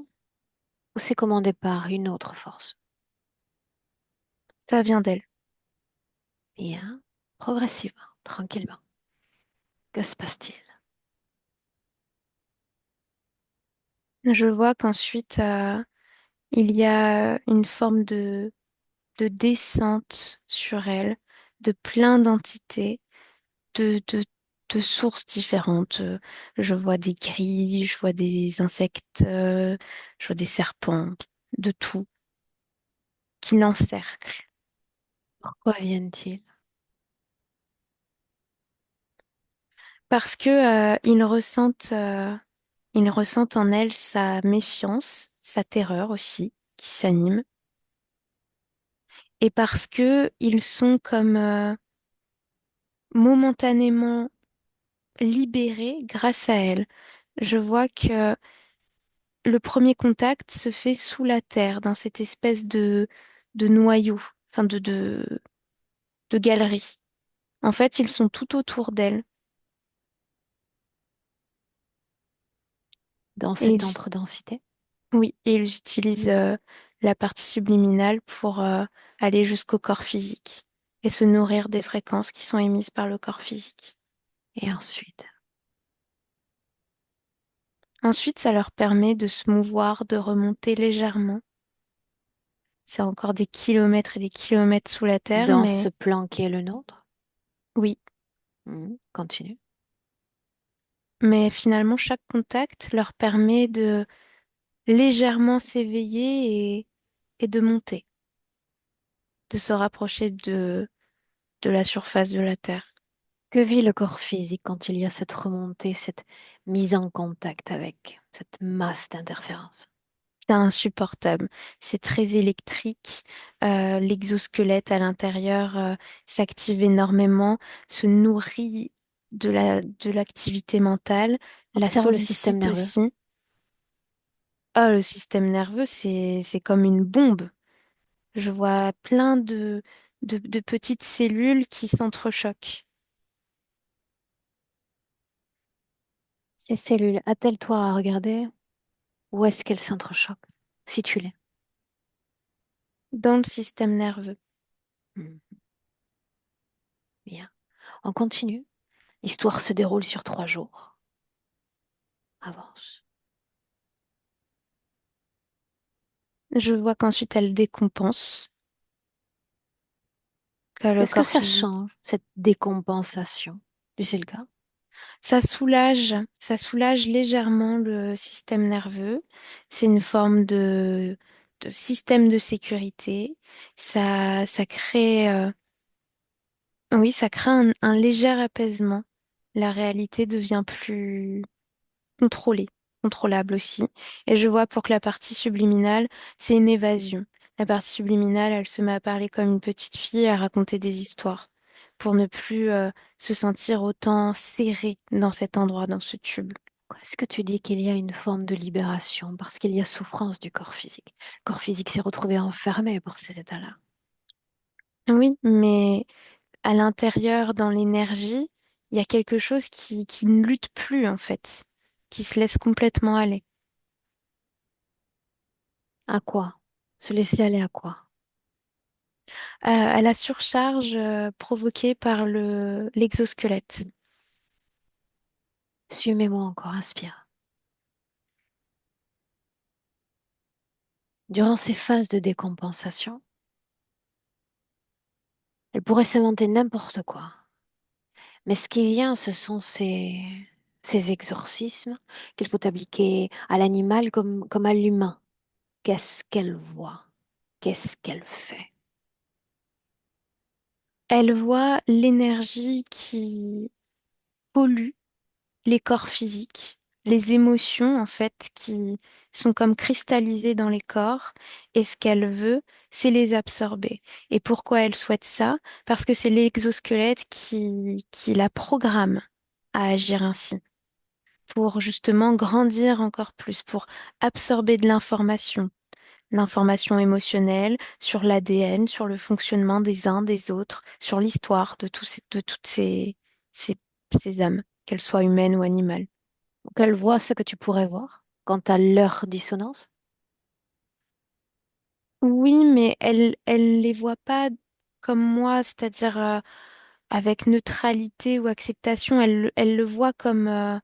A: ou c'est commandé par une autre force?
C: Ça vient d'elle.
A: Bien, progressivement, tranquillement. Que se passe-t-il?
C: Je vois qu'ensuite, il y a une forme de descente sur elle, de plein d'entités, de, de sources différentes. Je vois des grilles, je vois des insectes, je vois des serpents, de tout, qui l'encerclent.
A: Pourquoi viennent-ils?
C: Parce que, ils ressentent en elle sa méfiance, sa terreur aussi, qui s'anime. Et parce que ils sont comme, momentanément libérés grâce à elle. Je vois que le premier contact se fait sous la terre, dans cette espèce de noyau, enfin de galerie. En fait, ils sont tout autour d'elle.
A: Dans
C: Et
A: cette
C: ils,
A: entre-densité?
C: oui, et ils utilisent la partie subliminale pour aller jusqu'au corps physique et se nourrir des fréquences qui sont émises par le corps physique.
A: Et ensuite,
C: Ensuite, ça leur permet de se mouvoir, de remonter légèrement. C'est encore des kilomètres et des kilomètres sous la terre,
A: dans ce
C: mais
A: plan qui est le nôtre?
C: oui.
A: Continue.
C: Mais finalement, chaque contact leur permet de légèrement s'éveiller et de monter, de se rapprocher de la surface de la Terre.
A: Que vit le corps physique quand il y a cette remontée, cette mise en contact avec cette masse d'interférences?
C: C'est insupportable. C'est très électrique. L'exosquelette à l'intérieur s'active énormément, se nourrit de l'activité mentale, la
A: Observe le système
C: sollicite
A: nerveux.
C: aussi. Oh, le système nerveux, c'est comme une bombe. Je vois plein de petites cellules qui s'entrechoquent.
A: Ces cellules, attelle-toi à regarder où est-ce qu'elles s'entrechoquent. Situe-les.
C: Dans le système nerveux.
A: Hmm, Bien. On continue. L'histoire se déroule sur 3 jours. Avance.
C: Je vois qu'ensuite elle décompense, que le
A: Qu'est-ce que
C: corps
A: ça
C: physique.
A: change, cette décompensation? Tu sais le cas?
C: Ça soulage légèrement le système nerveux. C'est une forme de système de sécurité. Ça crée, oui, ça crée un léger apaisement. La réalité devient plus contrôlée, contrôlable aussi. Et je vois pour que la partie subliminale, c'est une évasion. La partie subliminale, elle se met à parler comme une petite fille, à raconter des histoires, pour ne plus se sentir autant serrée dans cet endroit, dans ce tube.
A: Est-ce que tu dis qu'il y a une forme de libération parce qu'il y a souffrance du corps physique? Le corps physique s'est retrouvé enfermé pour cet état-là.
C: Oui, mais à l'intérieur, dans l'énergie, il y a quelque chose qui ne lutte plus, en fait, qui se laisse complètement aller.
A: À quoi? Se laisser aller à quoi?
C: À la surcharge provoquée par l'exosquelette.
A: Suis-moi encore, inspire. Durant ces phases de décompensation, elle pourrait s'inventer n'importe quoi. Mais ce qui vient, ce sont ces ces exorcismes qu'il faut appliquer à l'animal comme à l'humain. Qu'est-ce qu'elle voit? Qu'est-ce qu'elle fait?
C: Elle voit l'énergie qui pollue les corps physiques, les émotions en fait qui sont comme cristallisées dans les corps et ce qu'elle veut, c'est les absorber. Et pourquoi elle souhaite ça? Parce que c'est l'exosquelette qui la programme à agir ainsi, pour justement grandir encore plus, pour absorber de l'information. L'information émotionnelle sur l'ADN, sur le fonctionnement des uns des autres, sur l'histoire de toutes ces, ces âmes, qu'elles soient humaines ou animales.
A: Qu'elle voit ce que tu pourrais voir quant à leur dissonance?
C: Oui, mais elle les voit pas comme moi, c'est-à-dire avec neutralité ou acceptation. Elle le voit comme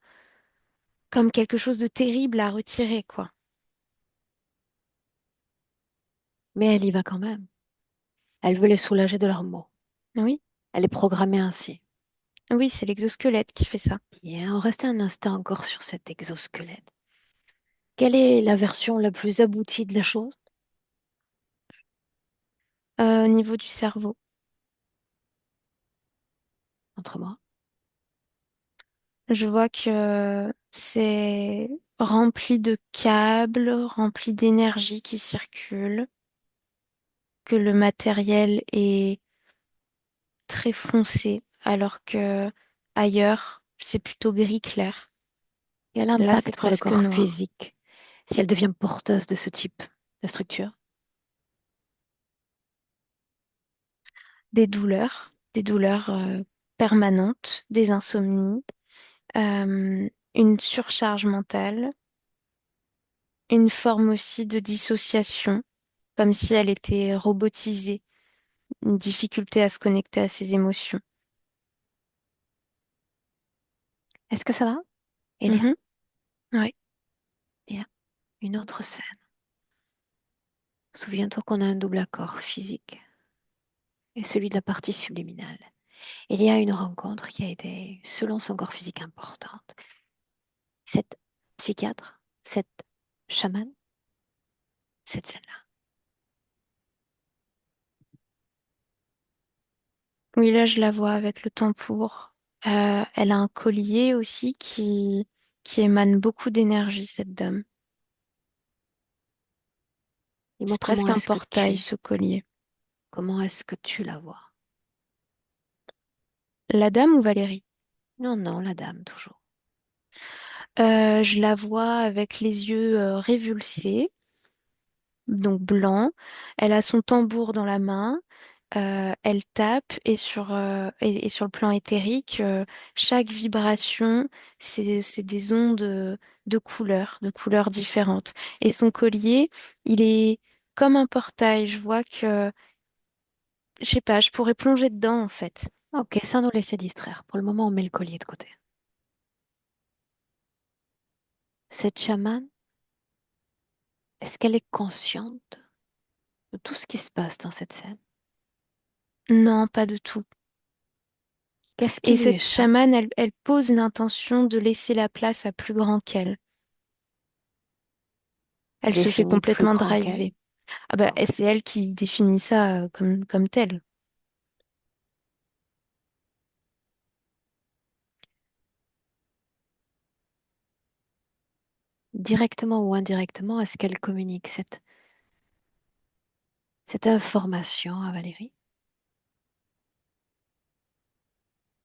C: quelque chose de terrible à retirer, quoi.
A: Mais elle y va quand même. Elle veut les soulager de leurs maux.
C: Oui,
A: Elle est programmée ainsi.
C: oui, c'est l'exosquelette qui fait ça.
A: Bien, on restait un instant encore sur cet exosquelette. Quelle est la version la plus aboutie de la chose?
C: Au niveau du cerveau,
A: Entre moi.
C: je vois que c'est rempli de câbles, rempli d'énergie qui circule, que le matériel est très foncé, alors que ailleurs, c'est plutôt gris clair.
A: Quel
C: Là, c'est
A: impact pour le
C: presque
A: corps
C: noir.
A: physique si elle devient porteuse de ce type de structure?
C: Des douleurs permanentes, des insomnies, une surcharge mentale, une forme aussi de dissociation, comme si elle était robotisée, une difficulté à se connecter à ses émotions.
A: Est-ce que ça va, Elia?
C: Mhm, ouais.
A: Bien. Une autre scène. Souviens-toi qu'on a un double accord physique et celui de la partie subliminale. Il y a une rencontre qui a été, selon son corps physique, importante. Cette psychiatre, cette chamane, cette scène-là.
C: Oui, là, je la vois avec le tambour. Elle a un collier aussi qui émane beaucoup d'énergie, cette dame.
A: Dis-moi
C: C'est presque un portail, ce collier.
A: comment est-ce que tu la vois?
C: La dame ou Valérie?
A: Non, non, la dame, toujours.
C: Je la vois avec les yeux révulsés, donc blancs. Elle a son tambour dans la main. Elle tape et sur le plan éthérique, chaque vibration, c'est des ondes de couleurs différentes. Et son collier, il est comme un portail. Je vois que, je sais pas, je pourrais plonger dedans en fait.
A: Ok, sans nous laisser distraire. Pour le moment, on met le collier de côté. Cette chamane, est-ce qu'elle est consciente de tout ce qui se passe dans cette scène?
C: Non, pas du tout.
A: Qu'est-ce qui
C: Et
A: lui
C: cette
A: échappe?
C: chamane, elle pose l'intention de laisser la place à plus grand qu'elle. Elle se fait
A: Définie plus
C: complètement
A: grand qu'elle?
C: driver. Ah bah,
A: Ok.
C: et c'est elle qui définit ça comme tel.
A: Directement ou indirectement, est-ce qu'elle communique cette information à Valérie?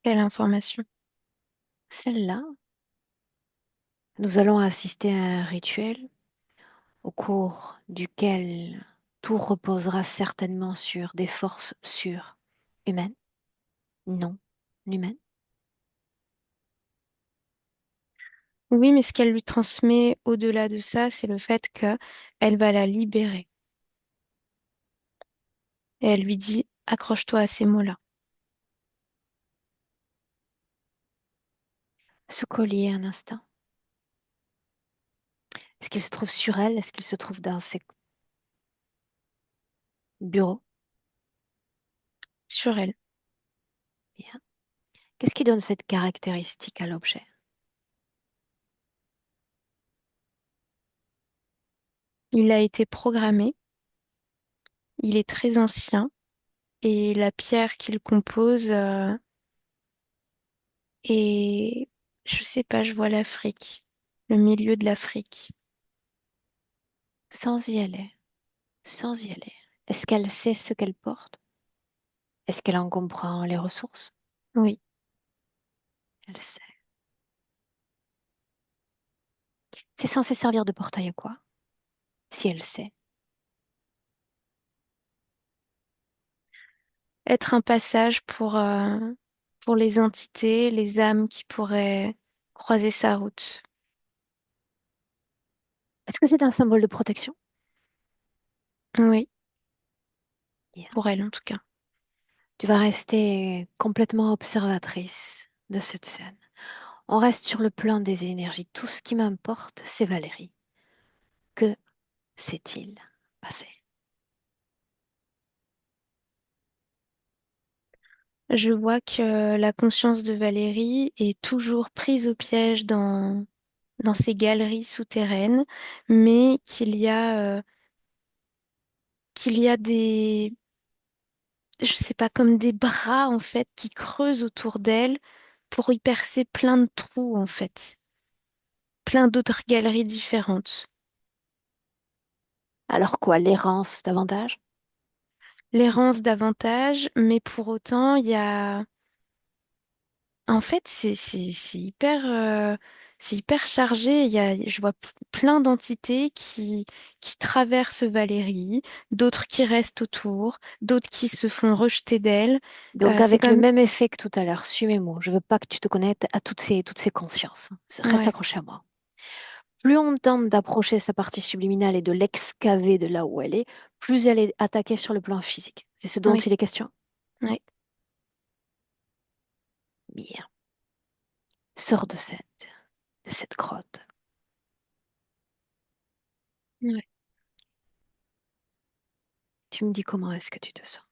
C: Quelle information.
A: Celle-là, nous allons assister à un rituel au cours duquel tout reposera certainement sur des forces surhumaines, non humaines.
C: Oui, mais ce qu'elle lui transmet au-delà de ça, c'est le fait que elle va la libérer. Et elle lui dit, accroche-toi à ces mots-là.
A: Ce collier, un instant, est-ce qu'il se trouve sur elle? Est-ce qu'il se trouve dans ses bureaux?
C: Sur elle.
A: Bien. Qu'est-ce qui donne cette caractéristique à l'objet?
C: Il a été programmé, il est très ancien et la pierre qu'il compose est, je sais pas, je vois l'Afrique, le milieu de l'Afrique.
A: Sans y aller, sans y aller. Est-ce qu'elle sait ce qu'elle porte? Est-ce qu'elle en comprend les ressources?
C: Oui,
A: Elle sait. C'est censé servir de portail à quoi? Si elle sait.
C: être un passage pour les entités, les âmes qui pourraient croiser sa route.
A: Est-ce que c'est un symbole de protection?
C: Oui,
A: Bien.
C: pour elle en tout cas.
A: Tu vas rester complètement observatrice de cette scène. On reste sur le plan des énergies. Tout ce qui m'importe, c'est Valérie. Que s'est-il passé?
C: Je vois que la conscience de Valérie est toujours prise au piège dans ces galeries souterraines, mais qu'il y a je sais pas, comme des bras en fait qui creusent autour d'elle pour y percer plein de trous en fait, plein d'autres galeries différentes.
A: Alors quoi, l'errance davantage?
C: L'errance davantage, mais pour autant, il y a en fait, c'est hyper chargé. Je vois plein d'entités qui traversent Valérie, d'autres qui restent autour, d'autres qui se font rejeter d'elle.
A: Donc
C: C'est
A: avec le
C: comme,
A: même effet que tout à l'heure, suis mes mots. Je veux pas que tu te connectes à toutes ces consciences. Reste
C: ouais,
A: accroché à moi. Plus on tente d'approcher sa partie subliminale et de l'excaver de là où elle est, plus elle est attaquée sur le plan physique. C'est ce dont
C: oui,
A: il est question.
C: ouais,
A: Bien. Sors de cette grotte.
C: ouais,
A: Tu me dis comment est-ce que tu te sens.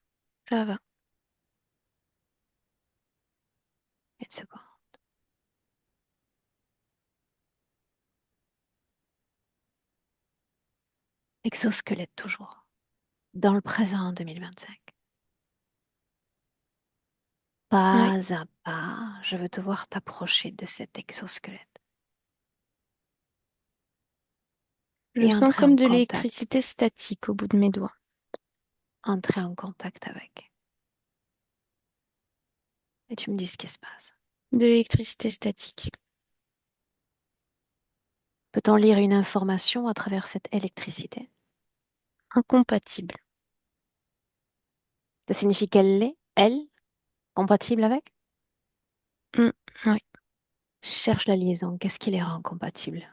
C: ça va.
A: Une seconde. Exosquelette toujours. Dans le présent en 2025.
C: Ouais.
A: Pas à pas, je veux te voir t'approcher de cet exosquelette
C: Je
A: et
C: sens
A: entrer
C: comme
A: en
C: de l'électricité
A: contact.
C: statique au bout de mes doigts,
A: Entrer en contact avec. Et tu me dis ce qui se passe.
C: de l'électricité statique.
A: Peut-on lire une information à travers cette électricité?
C: Incompatible.
A: Ça signifie qu'elle l'est, elle, compatible avec?
C: Mm, ouais.
A: Cherche la liaison. Qu'est-ce qui les rend compatibles?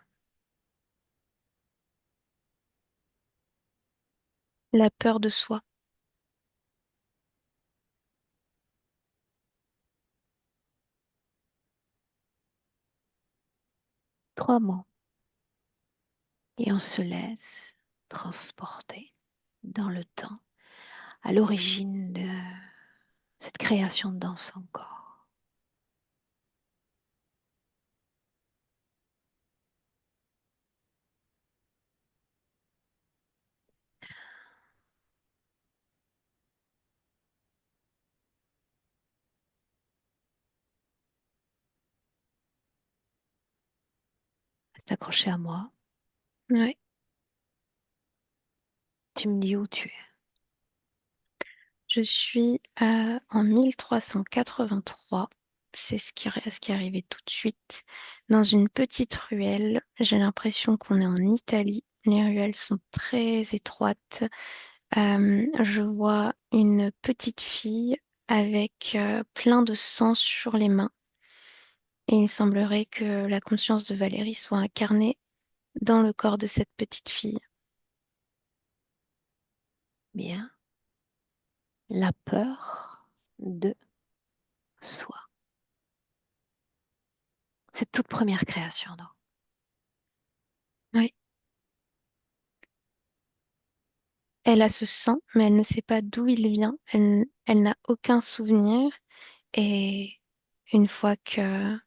C: La peur de soi.
A: 3 mots. Et on se laisse transporter dans le temps à l'origine de cette création dans son corps. Reste accroché à moi.
C: Ouais.
A: Tu me dis où tu es.
C: Je suis en 1383. C'est ce qui est arrivé tout de suite. Dans une petite ruelle. J'ai l'impression qu'on est en Italie. Les ruelles sont très étroites. Je vois une petite fille avec plein de sang sur les mains. Et il semblerait que la conscience de Valérie soit incarnée dans le corps de cette petite fille.
A: Bien. La peur de soi. Cette toute première création, donc.
C: Oui. Elle a ce sang, mais elle ne sait pas d'où il vient. Elle n'a aucun souvenir. Et une fois que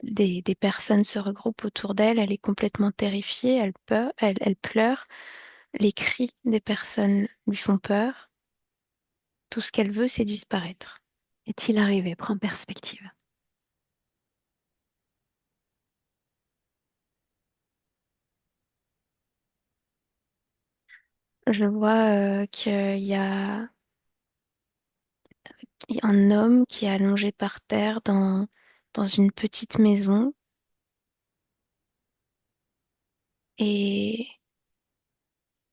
C: des personnes se regroupent autour d'elle, elle est complètement terrifiée, elle pleure, les cris des personnes lui font peur, tout ce qu'elle veut, c'est disparaître.
A: Est-il arrivé? Prends perspective.
C: Je vois qu'il y a un homme qui est allongé par terre dans une petite maison et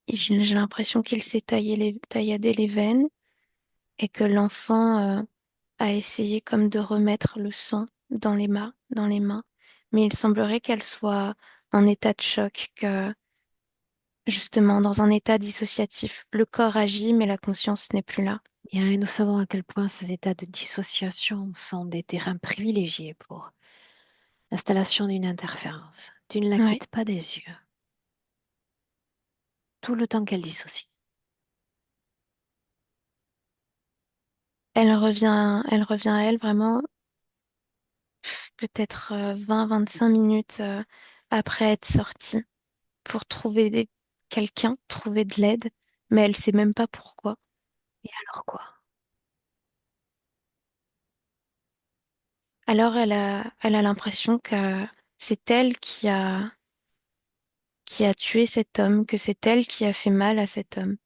C: j'ai l'impression qu'il s'est tailladé les veines et que l'enfant a essayé comme de remettre le sang dans les mains. Mais il semblerait qu'elle soit en état de choc, que justement dans un état dissociatif. Le corps agit, mais la conscience n'est plus là.
A: Bien, et nous savons à quel point ces états de dissociation sont des terrains privilégiés pour l'installation d'une interférence. Tu ne la
C: Ouais.
A: quittes pas des yeux tout le temps qu'elle dissocie.
C: Elle revient à elle vraiment peut-être 20-25 minutes après être sortie pour quelqu'un, trouver de l'aide, mais elle sait même pas pourquoi.
A: Et alors quoi?
C: Alors elle a l'impression que c'est elle qui a tué cet homme, que c'est elle qui a fait mal à cet homme,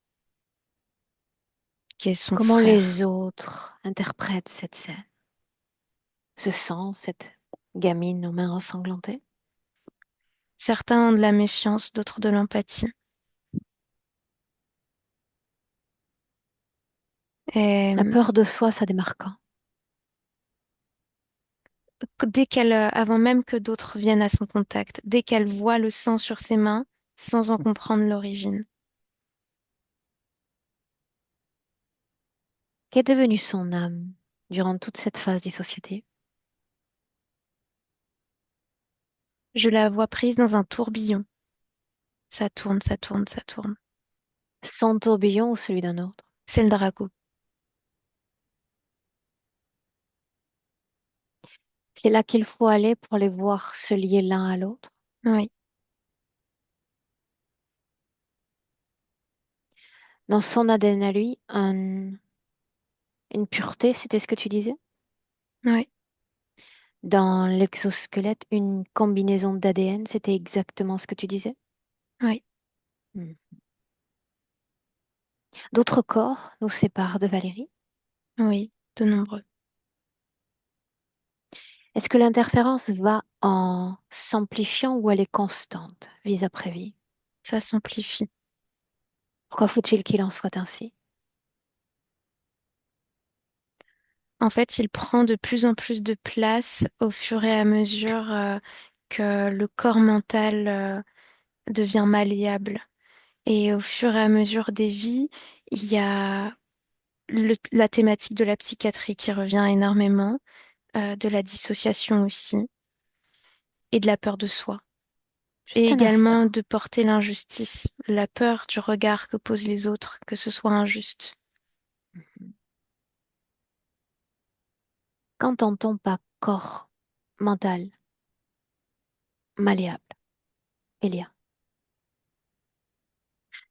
C: qui est son
A: Comment
C: frère.
A: les autres interprètent cette scène? Ce sang, cette gamine aux mains ensanglantées?
C: Certains ont de la méfiance, d'autres de l'empathie. Et
A: La peur de soi, ça démarque quand?
C: avant même que d'autres viennent à son contact, dès qu'elle voit le sang sur ses mains, sans en comprendre l'origine.
A: Qu'est devenue son âme durant toute cette phase dissociative?
C: Je la vois prise dans un tourbillon. Ça tourne, ça tourne, ça tourne.
A: Son tourbillon ou celui d'un autre?
C: C'est le dragon.
A: C'est là qu'il faut aller pour les voir se lier l'un à l'autre.
C: Oui,
A: Dans son ADN à lui, une pureté, c'était ce que tu disais?
C: oui,
A: Dans l'exosquelette, une combinaison d'ADN, c'était exactement ce que tu disais?
C: oui,
A: Hmm. D'autres corps nous séparent de Valérie.
C: oui, de nombreux.
A: Est-ce que l'interférence va en s'amplifiant ou elle est constante, vis après vis?
C: Ça s'amplifie.
A: Pourquoi faut-il qu'il en soit ainsi?
C: En fait, il prend de plus en plus de place au fur et à mesure que le corps mental devient malléable. Et au fur et à mesure des vies, il y a la thématique de la psychiatrie qui revient énormément, de la dissociation aussi, et de la peur de soi. Et
A: Juste un instant.
C: également de porter l'injustice, la peur du regard que posent les autres, que ce soit injuste.
A: Qu'entend-on par corps mental malléable, Elia?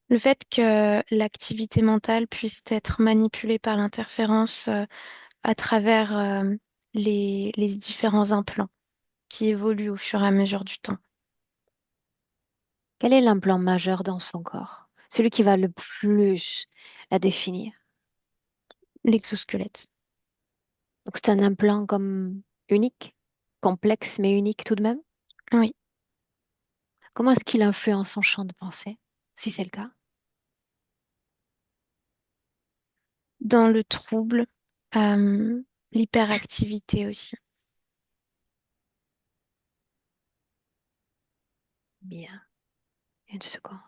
C: Le fait que l'activité mentale puisse être manipulée par l'interférence à travers les différents implants qui évoluent au fur et à mesure du temps.
A: Quel est l'implant majeur dans son corps? Celui qui va le plus la définir.
C: L'exosquelette.
A: Donc c'est un implant comme unique, complexe mais unique tout de même.
C: Oui.
A: Comment est-ce qu'il influence son champ de pensée, si c'est le cas?
C: Dans le trouble, euh, l'hyperactivité aussi.
A: Bien, une seconde.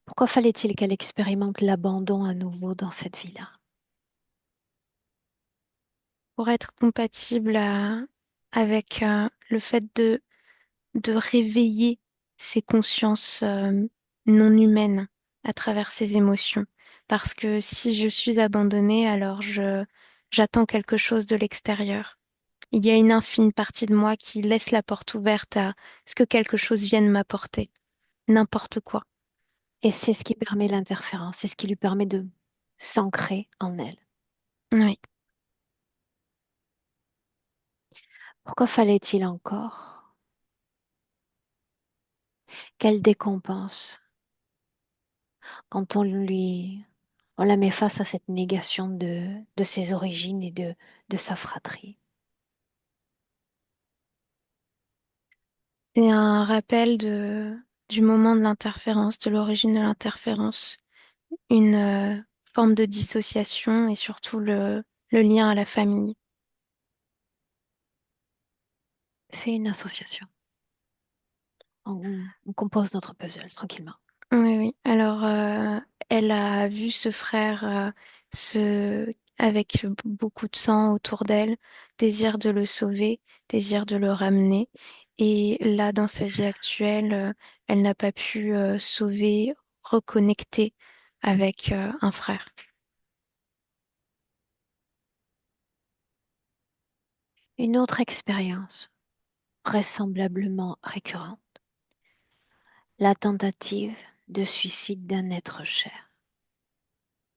A: Pourquoi fallait-il qu'elle expérimente l'abandon à nouveau dans cette vie-là?
C: Pour être compatible avec le fait de réveiller ces consciences non humaines à travers ces émotions. Parce que si je suis abandonnée, alors j'attends quelque chose de l'extérieur. il y a une infime partie de moi qui laisse la porte ouverte à ce que quelque chose vienne m'apporter, n'importe quoi.
A: Et c'est ce qui permet l'interférence, c'est ce qui lui permet de s'ancrer en elle.
C: Oui.
A: Pourquoi fallait-il encore qu'elle décompense quand on la met face à cette négation de ses origines et de sa fratrie?
C: C'est un rappel du moment de l'interférence, de l'origine de l'interférence, une forme de dissociation et surtout le lien à la famille.
A: Fais une association. On compose notre puzzle tranquillement.
C: Oui, oui. Alors, elle a vu ce frère avec beaucoup de sang autour d'elle, désir de le sauver, désir de le ramener. Et là, dans sa vie actuelle, elle n'a pas pu sauver, reconnecter avec un frère.
A: Une autre expérience, vraisemblablement récurrente, la tentative de suicide d'un être cher,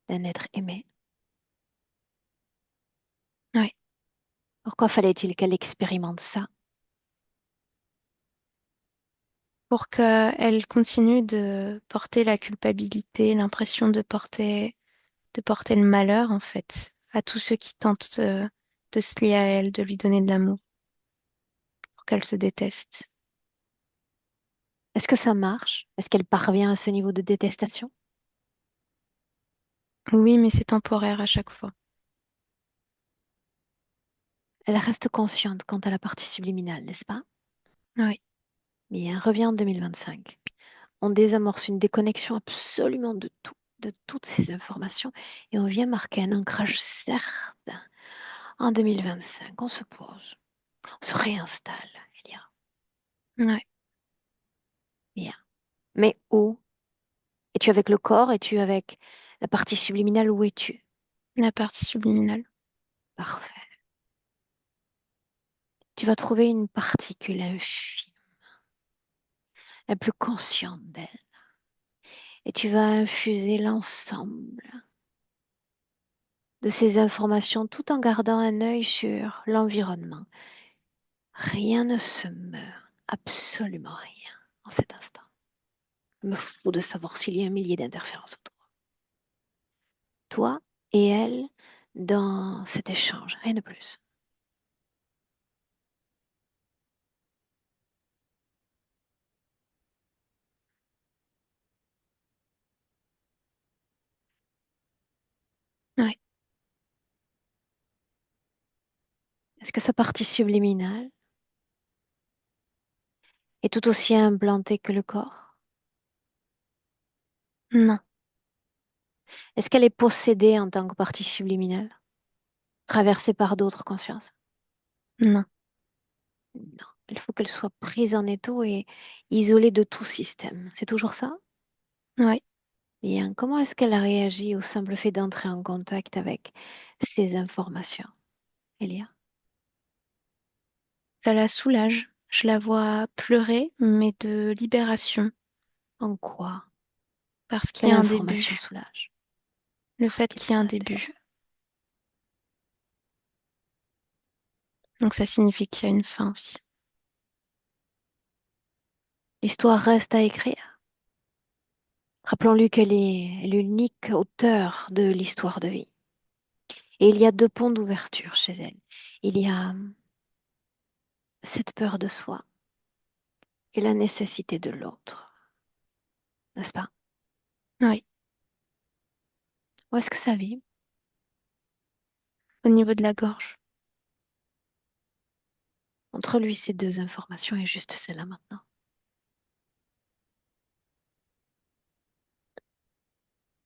A: d'un être aimé.
C: Oui.
A: Pourquoi fallait-il qu'elle expérimente ça?
C: Pour qu'elle continue de porter la culpabilité, l'impression de porter le malheur, en fait, à tous ceux qui tentent de se lier à elle, de lui donner de l'amour, pour qu'elle se déteste.
A: Est-ce que ça marche? Est-ce qu'elle parvient à ce niveau de détestation?
C: Oui, mais c'est temporaire à chaque fois.
A: Elle reste consciente quant à la partie subliminale, n'est-ce pas?
C: Oui,
A: Bien, revient en 2025. On désamorce une déconnexion absolument de tout, de toutes ces informations, et on vient marquer un ancrage certain. En 2025, on se pose, on se réinstalle, Elia.
C: ouais,
A: Bien. Mais où? Es-tu avec le corps? Es-tu avec la partie subliminale? Où es-tu?
C: la partie subliminale.
A: Parfait. Tu vas trouver une particule infime, la plus consciente d'elle, et tu vas infuser l'ensemble de ces informations tout en gardant un œil sur l'environnement. Rien ne se meurt, absolument rien en cet instant. Je me fous de savoir s'il y a un millier d'interférences autour. Toi et elle dans cet échange, rien de plus.
C: Ouais,
A: Est-ce que sa partie subliminale est tout aussi implantée que le corps?
C: non,
A: Est-ce qu'elle est possédée en tant que partie subliminale, traversée par d'autres consciences?
C: non,
A: Non. Il faut qu'elle soit prise en étau et isolée de tout système. C'est toujours ça?
C: ouais.
A: Bien. Comment est-ce qu'elle réagit au simple fait d'entrer en contact avec ces informations, Elia?
C: Ça la soulage. Je la vois pleurer, mais de libération,
A: En quoi?
C: parce qu'il y
A: Quelle
C: a un
A: information
C: début.
A: soulage?
C: Le
A: Parce
C: fait
A: qu'elle
C: qu'il y
A: est
C: a
A: à
C: un
A: l'intérieur.
C: début. Donc ça signifie qu'il y a une fin aussi.
A: L'histoire reste à écrire. Rappelons-lui qu'elle est l'unique auteur de l'histoire de vie. Et il y a deux ponts d'ouverture chez elle. Il y a cette peur de soi et la nécessité de l'autre, n'est-ce pas?
C: Oui,
A: Où est-ce que ça vit?
C: au niveau de la gorge.
A: Entre lui, ces deux informations et juste celle-là maintenant.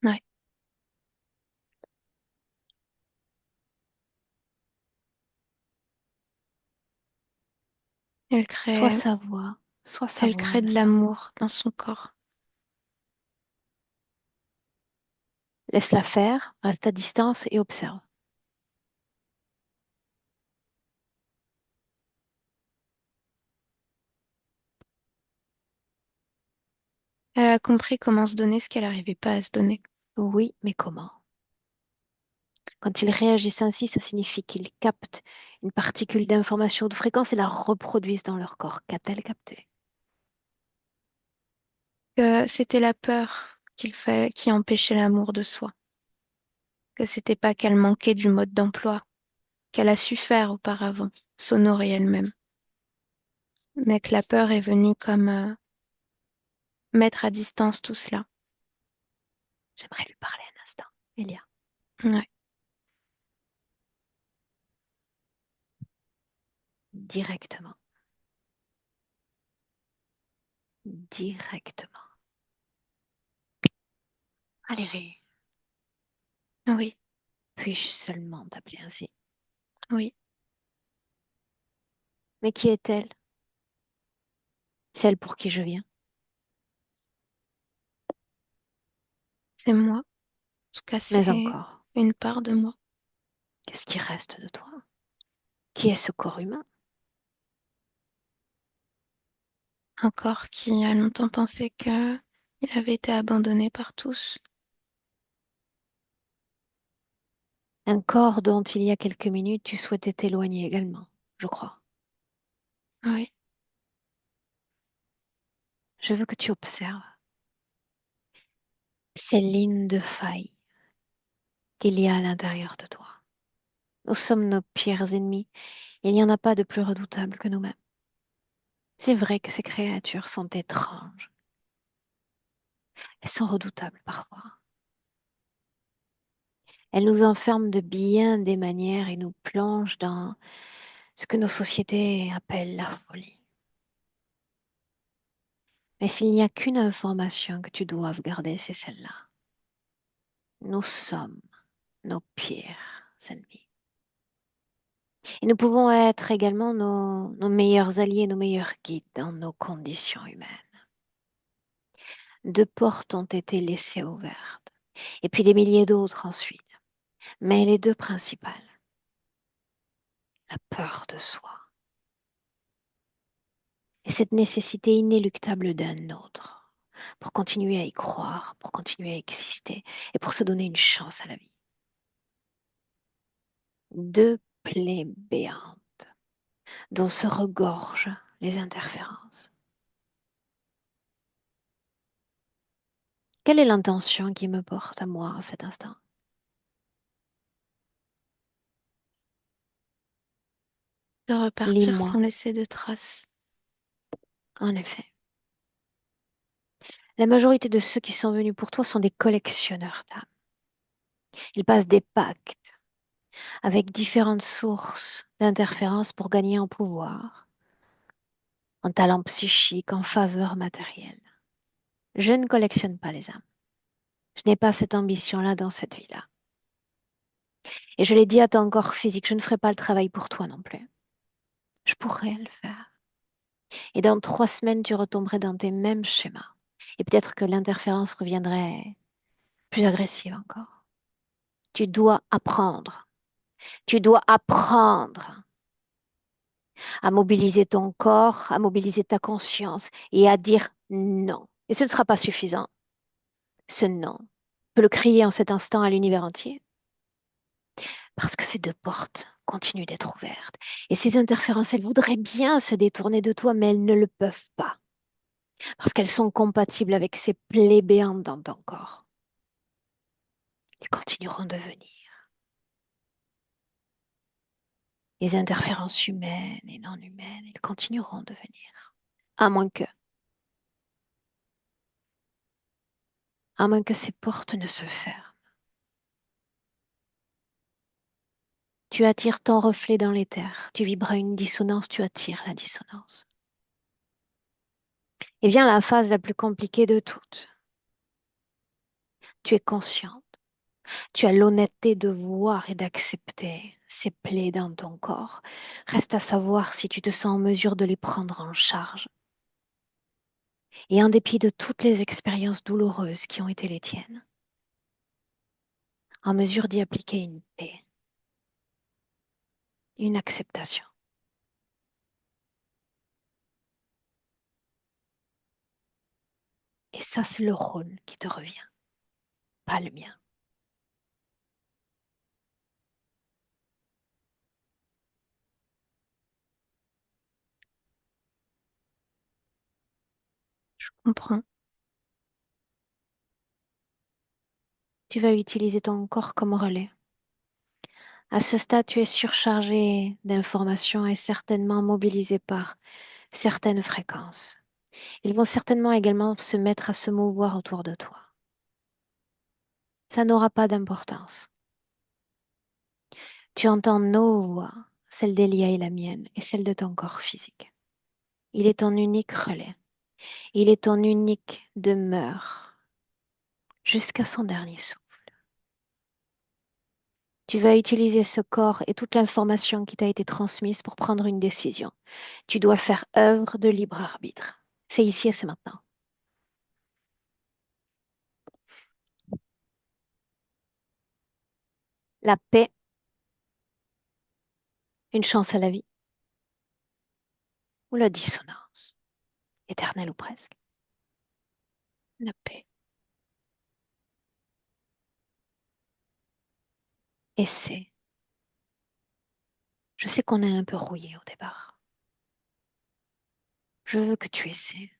C: Ouais. Elle
A: Soit
C: crée,
A: sa voix, soit sa
C: elle
A: voix à
C: crée de
A: l'instant.
C: l'amour dans son corps.
A: Laisse-la faire, reste à distance et observe.
C: a compris comment se donner ce qu'elle n'arrivait pas à se donner.
A: Oui, mais comment? Quand ils réagissent ainsi, ça signifie qu'ils captent une particule d'information ou de fréquence et la reproduisent dans leur corps. Qu'a-t-elle capté?
C: Que c'était la peur qui empêchait l'amour de soi. Que c'était pas qu'elle manquait du mode d'emploi, qu'elle a su faire auparavant, s'honorer elle-même. Mais que la peur est venue comme mettre à distance tout cela.
A: J'aimerais lui parler un instant. Elia,
C: Ouais,
A: directement. Directement. Valérie,
C: oui,
A: puis-je seulement t'appeler ainsi?
C: oui,
A: Mais qui est-elle? Celle pour qui je viens?
C: c'est moi. En tout cas,
A: Mais
C: c'est
A: encore,
C: une part de moi.
A: qu'est-ce qui reste de toi? Qui est ce corps humain?
C: Un corps qui a longtemps pensé que il avait été abandonné par tous.
A: Un corps dont il y a quelques minutes tu souhaitais t'éloigner également, je crois.
C: Oui,
A: Je veux que tu observes ces lignes de faille qu'il y a à l'intérieur de toi. Nous sommes nos pires ennemis. Il n'y en a pas de plus redoutable que nous-mêmes. C'est vrai que ces créatures sont étranges. Elles sont redoutables parfois. Elles nous enferment de bien des manières et nous plongent dans ce que nos sociétés appellent la folie. Mais s'il n'y a qu'une information que tu doives garder, c'est celle-là. Nous sommes nos pires ennemis. Et nous pouvons être également nos meilleurs alliés, nos meilleurs guides dans nos conditions humaines. Deux portes ont été laissées ouvertes, et puis des milliers d'autres ensuite. Mais les deux principales, la peur de soi et cette nécessité inéluctable d'un autre pour continuer à y croire, pour continuer à exister et pour se donner une chance à la vie. Deux plaies béantes dont se regorgent les interférences. Quelle est l'intention qui me porte à moi à cet instant?
C: de repartir
A: Lis-moi,
C: sans laisser de traces.
A: en effet. La majorité de ceux qui sont venus pour toi sont des collectionneurs d'âmes. Ils passent des pactes avec différentes sources d'interférences pour gagner en pouvoir, en talent psychique, en faveur matérielle. Je ne collectionne pas les âmes. Je n'ai pas cette ambition-là dans cette vie-là. Et je l'ai dit à ton corps physique, je ne ferai pas le travail pour toi non plus. Je pourrais le faire. Et dans 3 semaines, tu retomberais dans tes mêmes schémas. Et peut-être que l'interférence reviendrait plus agressive encore. Tu dois apprendre. Tu dois apprendre à mobiliser ton corps, à mobiliser ta conscience et à dire non. Et ce ne sera pas suffisant. Ce non. Tu peux le crier en cet instant à l'univers entier. Parce que ces deux portes continuent d'être ouvertes. Et ces interférences, elles voudraient bien se détourner de toi, mais elles ne le peuvent pas. Parce qu'elles sont compatibles avec ces plaies béantes dans ton corps. Elles continueront de venir. Les interférences humaines et non humaines, elles continueront de venir. À moins que, à moins que ces portes ne se ferment. Tu attires ton reflet dans l'éther. Tu vibres à une dissonance, tu attires la dissonance. Et vient la phase la plus compliquée de toutes. Tu es consciente. Tu as l'honnêteté de voir et d'accepter ces plaies dans ton corps. Reste à savoir si tu te sens en mesure de les prendre en charge. Et en dépit de toutes les expériences douloureuses qui ont été les tiennes, en mesure d'y appliquer une paix, une acceptation. Et ça, c'est le rôle qui te revient, pas le mien.
C: Je comprends.
A: Tu vas utiliser ton corps comme relais. À ce stade, tu es surchargé d'informations et certainement mobilisé par certaines fréquences. Ils vont certainement également se mettre à se mouvoir autour de toi. Ça n'aura pas d'importance. Tu entends nos voix, celle d'Elia et la mienne, et celle de ton corps physique. Il est ton unique relais. Il est ton unique demeure jusqu'à son dernier souffle. Tu vas utiliser ce corps et toute l'information qui t'a été transmise pour prendre une décision. Tu dois faire œuvre de libre arbitre. C'est ici et c'est maintenant. La paix, une chance à la vie, ou la dissonance, éternelle ou presque.
C: La paix.
A: Essaie. Je sais qu'on est un peu rouillé au départ. Je veux que tu essaies.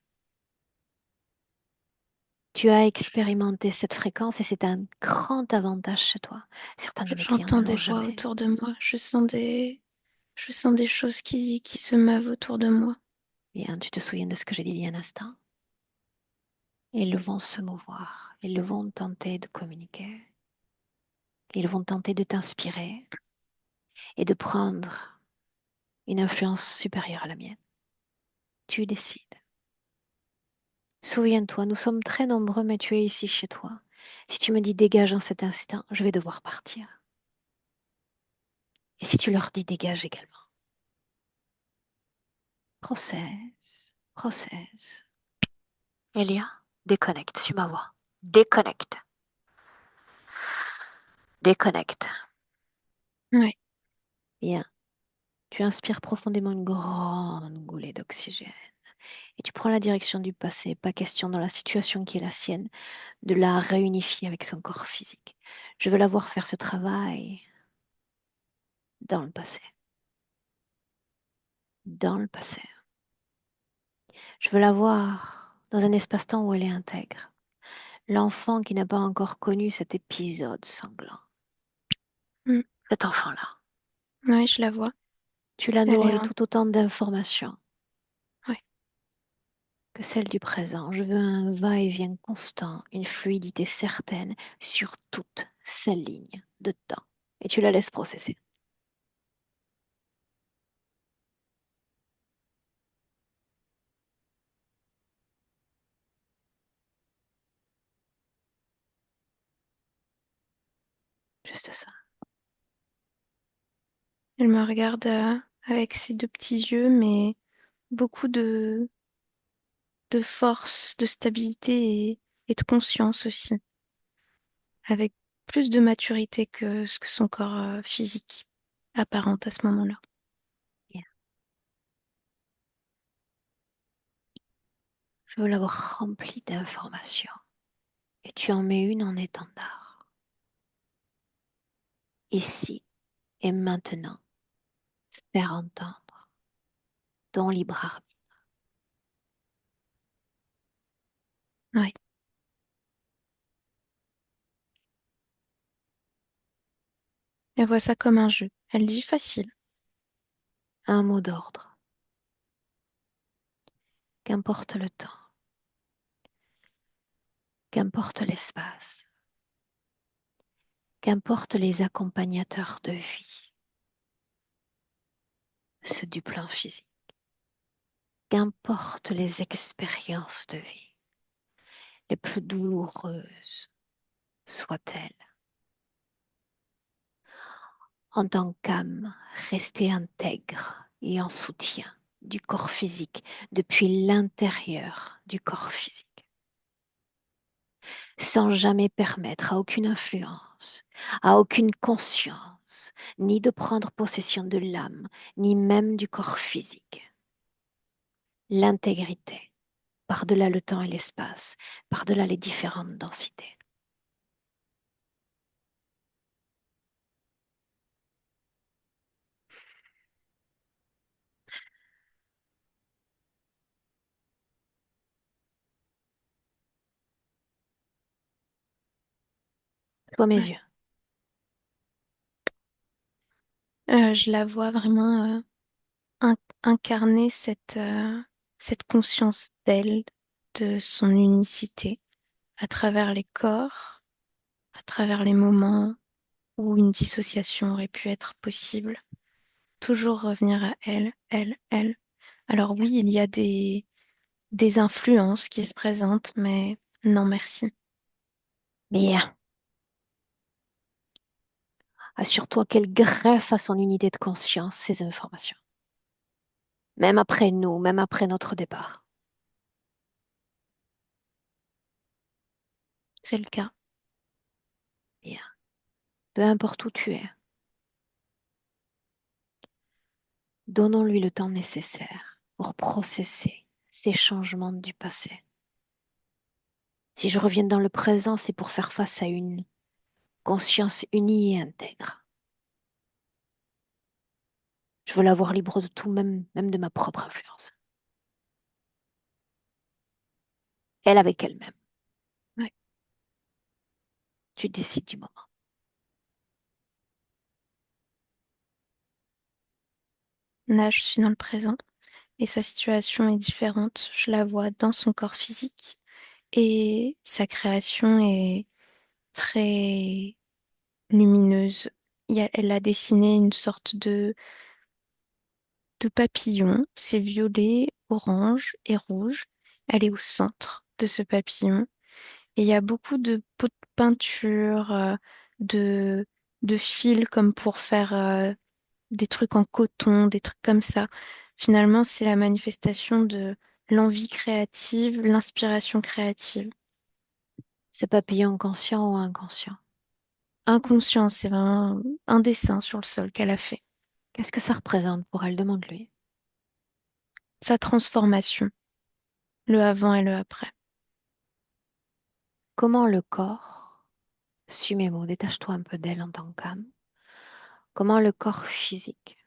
A: Tu as expérimenté cette fréquence et c'est un grand avantage chez toi. Certains de mes clients
C: J'entends
A: ne
C: des
A: l'ont
C: voix
A: jamais.
C: autour de moi. Je sens des choses qui se meuvent autour de moi.
A: Bien, tu te souviens de ce que j'ai dit il y a un instant? Ils vont se mouvoir. Ils vont tenter de communiquer. Ils vont tenter de t'inspirer et de prendre une influence supérieure à la mienne. Tu décides. Souviens-toi, nous sommes très nombreux, mais tu es ici chez toi. Si tu me dis dégage en cet instant, je vais devoir partir. Et si tu leur dis dégage également, process. Elia, déconnecte, suis ma voix. Déconnecte, déconnecte.
C: Ouais.
A: Bien. Tu inspires profondément une grande goulée d'oxygène et tu prends la direction du passé. Pas question dans la situation qui est la sienne de la réunifier avec son corps physique. Je veux la voir faire ce travail dans le passé. Dans le passé. Je veux la voir dans un espace-temps où elle est intègre. L'enfant qui n'a pas encore connu cet épisode sanglant.
C: Mm.
A: Cet enfant-là.
C: Ouais, je la vois.
A: Tu la
C: Elle est
A: nourris
C: en...
A: tout autant d'informations
C: Ouais.
A: que celle du présent. Je veux un va-et-vient constant, une fluidité certaine sur toute sa ligne de temps. Et tu la laisses processer. Juste ça.
C: Elle me regarde avec ses deux petits yeux, mais beaucoup de force, de stabilité et de conscience aussi, avec plus de maturité que ce que son corps physique apparente à ce moment-là.
A: Bien. Je veux l'avoir remplie d'informations. Et tu en mets une en étendard. Ici et maintenant, faire entendre ton libre arbitre.
C: Ouais. Elle voit ça comme un jeu. Elle dit facile.
A: Un mot d'ordre. Qu'importe le temps, qu'importe l'espace, qu'importe les accompagnateurs de vie, ceux du plan physique, qu'importe les expériences de vie, les plus douloureuses soient-elles. En tant qu'âme, rester intègre et en soutien du corps physique depuis l'intérieur du corps physique, sans jamais permettre à aucune influence, à aucune conscience, ni de prendre possession de l'âme, ni même du corps physique. L'intégrité, par-delà le temps et l'espace, par-delà les différentes densités. Toi, mes
C: Ouais.
A: yeux.
C: Je la vois vraiment incarner cette conscience d'elle, de son unicité, à travers les corps, à travers les moments où une dissociation aurait pu être possible. Toujours revenir à elle, elle, elle. Alors oui, il y a des influences qui se présentent, mais non merci.
A: Bien. Assure-toi qu'elle greffe à son unité de conscience ces informations. Même après nous, même après notre départ.
C: C'est le cas.
A: Bien. Peu importe où tu es, donnons-lui le temps nécessaire pour processer ces changements du passé. Si je reviens dans le présent, c'est pour faire face à une conscience unie et intègre. Je veux la voir libre de tout, même de ma propre influence. Elle avec elle-même.
C: Ouais.
A: Tu décides du moment.
C: Là, je suis dans le présent et sa situation est différente. Je la vois dans son corps physique et sa création est très lumineuse. Elle a dessiné une sorte de papillon. C'est violet, orange et rouge. Elle est au centre de ce papillon. Et il y a beaucoup de pots de peinture, de, de fils comme pour faire des trucs en coton, des trucs comme ça. Finalement, c'est la manifestation de l'envie créative, l'inspiration créative.
A: Ce papillon conscient ou inconscient?
C: Inconscient, c'est vraiment un dessin sur le sol qu'elle a fait.
A: Qu'est-ce que ça représente pour elle? Demande-lui.
C: Sa transformation, le avant et le après.
A: Comment le corps, suis mes mots, détache-toi un peu d'elle en tant qu'âme. Comment le corps physique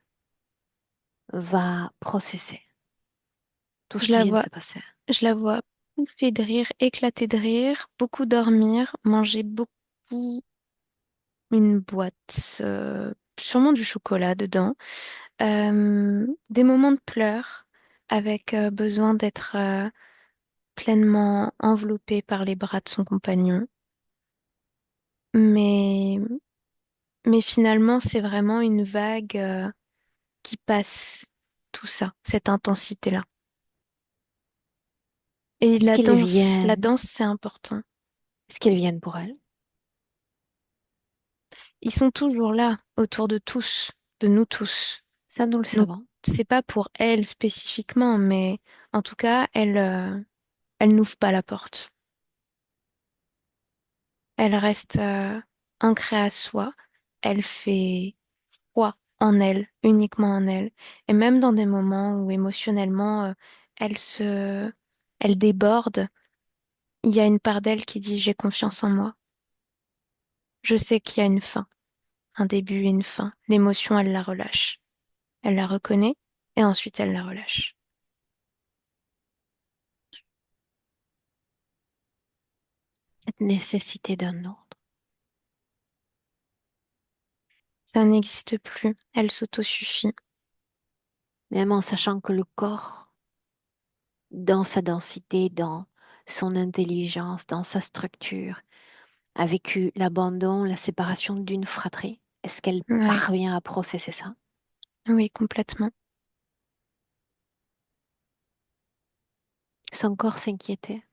A: va processer tout ce
C: Je
A: qui
C: la
A: vient de
C: vois,
A: se passer.
C: je la vois pouffer de rire, éclater de rire, beaucoup dormir, manger beaucoup, une boîte, sûrement du chocolat dedans, des moments de pleurs avec besoin d'être pleinement enveloppée par les bras de son compagnon. Mais, mais finalement, c'est vraiment une vague qui passe tout ça, cette intensité-là. Et
A: Est-ce qu'ils
C: la
A: viennent,
C: danse, c'est important.
A: est-ce qu'ils viennent pour elle?
C: Ils sont toujours là, autour de tous, de nous tous.
A: Ça, nous le
C: Donc,
A: savons.
C: c'est pas pour elle spécifiquement, mais en tout cas, elle n'ouvre pas la porte. Elle reste ancrée à soi. Elle fait foi en elle, uniquement en elle. Et même dans des moments où émotionnellement, elle se, elle déborde, il y a une part d'elle qui dit j'ai confiance en moi. Je sais qu'il y a une fin, un début et une fin. L'émotion, elle la relâche. Elle la reconnaît et ensuite elle la relâche.
A: Cette nécessité d'un autre,
C: Ça n'existe plus. Elle s'autosuffit.
A: même en sachant que le corps, dans sa densité, dans son intelligence, dans sa structure, a vécu l'abandon, la séparation d'une fratrie. Est-ce qu'elle
C: Ouais,
A: parvient à processer ça?
C: oui, complètement.
A: Son corps s'inquiétait.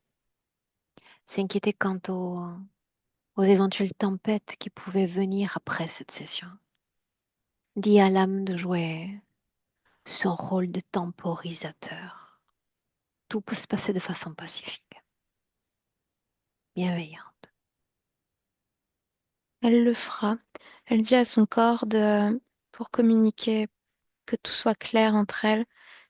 A: S'inquiétait quant aux éventuelles tempêtes qui pouvaient venir après cette session. Dis à l'âme de jouer son rôle de temporisateur. Tout peut se passer de façon pacifique, bienveillante.
C: Elle le fera. Elle dit à son corps pour communiquer, que tout soit clair entre elles,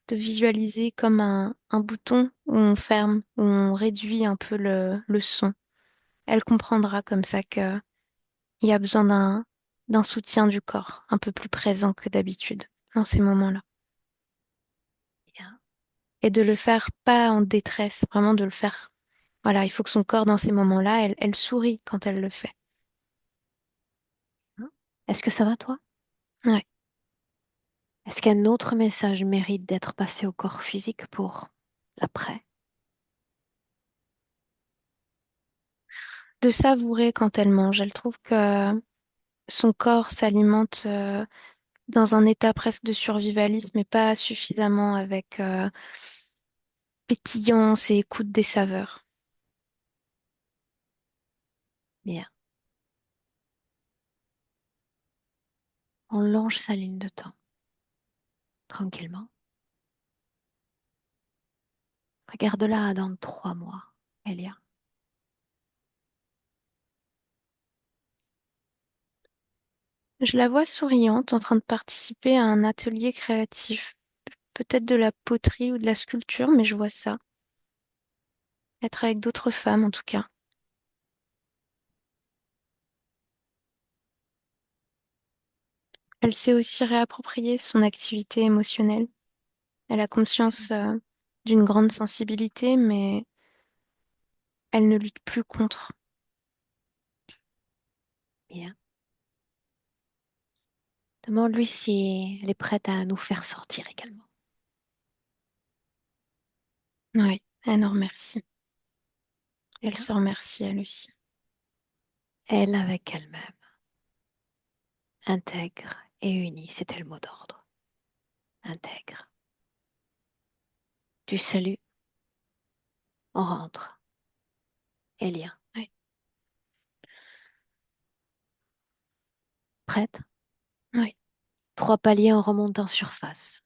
C: de visualiser comme un bouton où on ferme, où on réduit un peu le son. Elle comprendra comme ça que il y a besoin d'un soutien du corps un peu plus présent que d'habitude dans ces moments-là.
A: Bien.
C: Et de le faire pas en détresse, vraiment de le faire. Voilà, il faut que son corps dans ces moments-là, elle sourit quand elle le fait.
A: Est-ce que ça va, toi?
C: Ouais.
A: Est-ce qu'un autre message mérite d'être passé au corps physique pour l'après?
C: De savourer quand elle mange. Elle trouve que son corps s'alimente dans un état presque de survivalisme et pas suffisamment avec pétillance et écoute des saveurs.
A: Bien. On longe sa ligne de temps, tranquillement. Regarde-la dans 3 mois, Elia.
C: Je la vois souriante en train de participer à un atelier créatif. Peut-être de la poterie ou de la sculpture, mais je vois ça. Être avec d'autres femmes en tout cas. Elle sait aussi réapproprier son activité émotionnelle. Elle a conscience d'une grande sensibilité, mais elle ne lutte plus contre.
A: Bien. Demande-lui si elle est prête à nous faire sortir également.
C: Oui, elle nous remercie. Elle
A: Bien.
C: se remercie elle aussi.
A: Elle avec elle-même, intègre et unie, c'était le mot d'ordre. Intègre. Du salut, on rentre. Elia,
C: Oui,
A: prête?
C: oui.
A: 3 paliers en remontant en surface.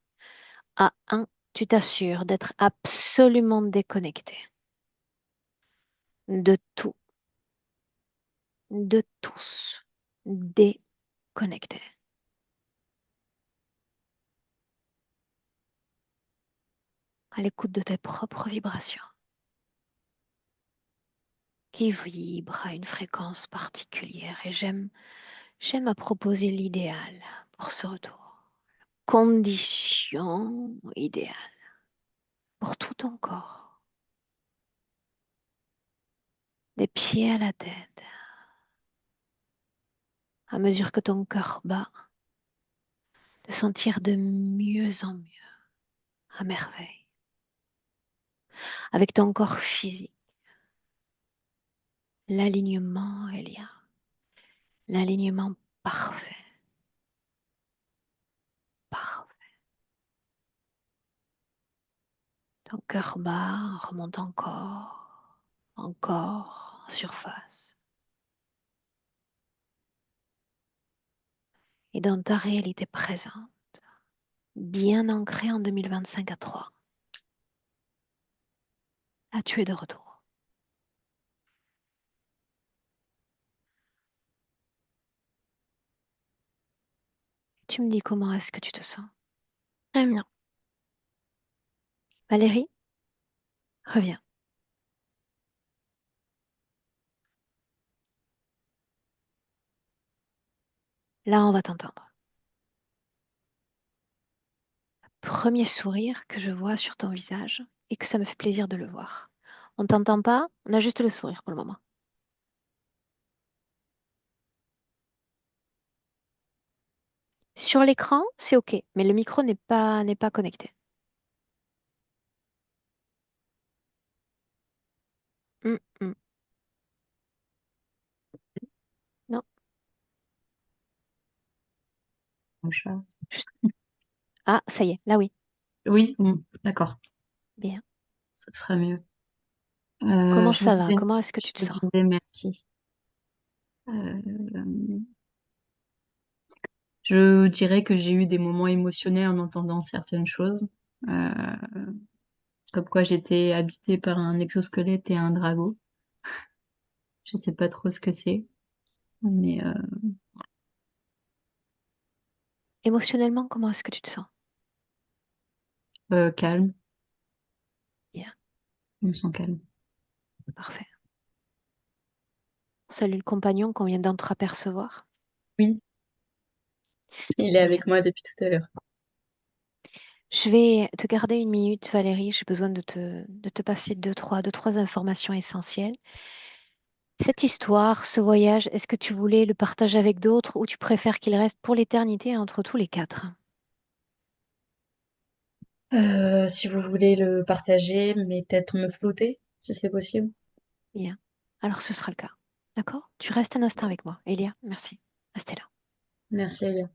A: À 1, tu t'assures d'être absolument déconnecté de tout, de tous. Déconnecté. À l'écoute de tes propres vibrations qui vibrent à une fréquence particulière. Et j'aime à proposer l'idéal pour ce retour. Condition idéale pour tout ton corps, des pieds à la tête. À mesure que ton cœur bat, de sentir de mieux en mieux, à merveille, avec ton corps physique, l'alignement, Elia, l'alignement parfait, parfait. Ton cœur bat, remonte encore en surface. Et dans ta réalité présente, bien ancrée en 2025 à 3, là tu es de retour. Tu me dis comment est-ce que tu te sens.
C: Très bien.
A: Valérie, reviens. Là, on va t'entendre. Premier sourire que je vois sur ton visage et que ça me fait plaisir de le voir. On t'entend pas, on a juste le sourire pour le moment. Sur l'écran, c'est OK, mais le micro n'est pas connecté. Hum, hum. Non,
D: Mon chat.
A: juste- Ah, ça y est, là oui.
D: Oui, d'accord,
A: Bien.
D: ça sera mieux.
A: Comment
D: Je vous
A: ça va?
D: disais,
A: Comment est-ce que
D: je
A: tu te
D: vous
A: sens?
D: disais merci. Euh, je dirais que j'ai eu des moments émotionnels en entendant certaines choses, euh, comme quoi j'étais habitée par un exosquelette et un dragon. Je sais pas trop ce que c'est, mais
A: Émotionnellement, comment est-ce que tu te sens?
D: Calme,
A: Bien,
D: je me sens calme.
A: parfait. Salut le compagnon qu'on vient d'entreapercevoir.
D: Oui, il est
A: Bien.
D: avec moi depuis tout à l'heure.
A: Je vais te garder une minute, Valérie. J'ai besoin de te passer deux, trois informations essentielles. Cette histoire, ce voyage, est-ce que tu voulais le partager avec d'autres ou tu préfères qu'il reste pour l'éternité entre tous les quatre?
D: Si vous voulez le partager, mais peut-être me flouter, si c'est possible.
A: Bien. Alors ce sera le cas. D'accord? Tu restes un instant avec moi. Elia, merci. Restez là.
D: Merci, Elia.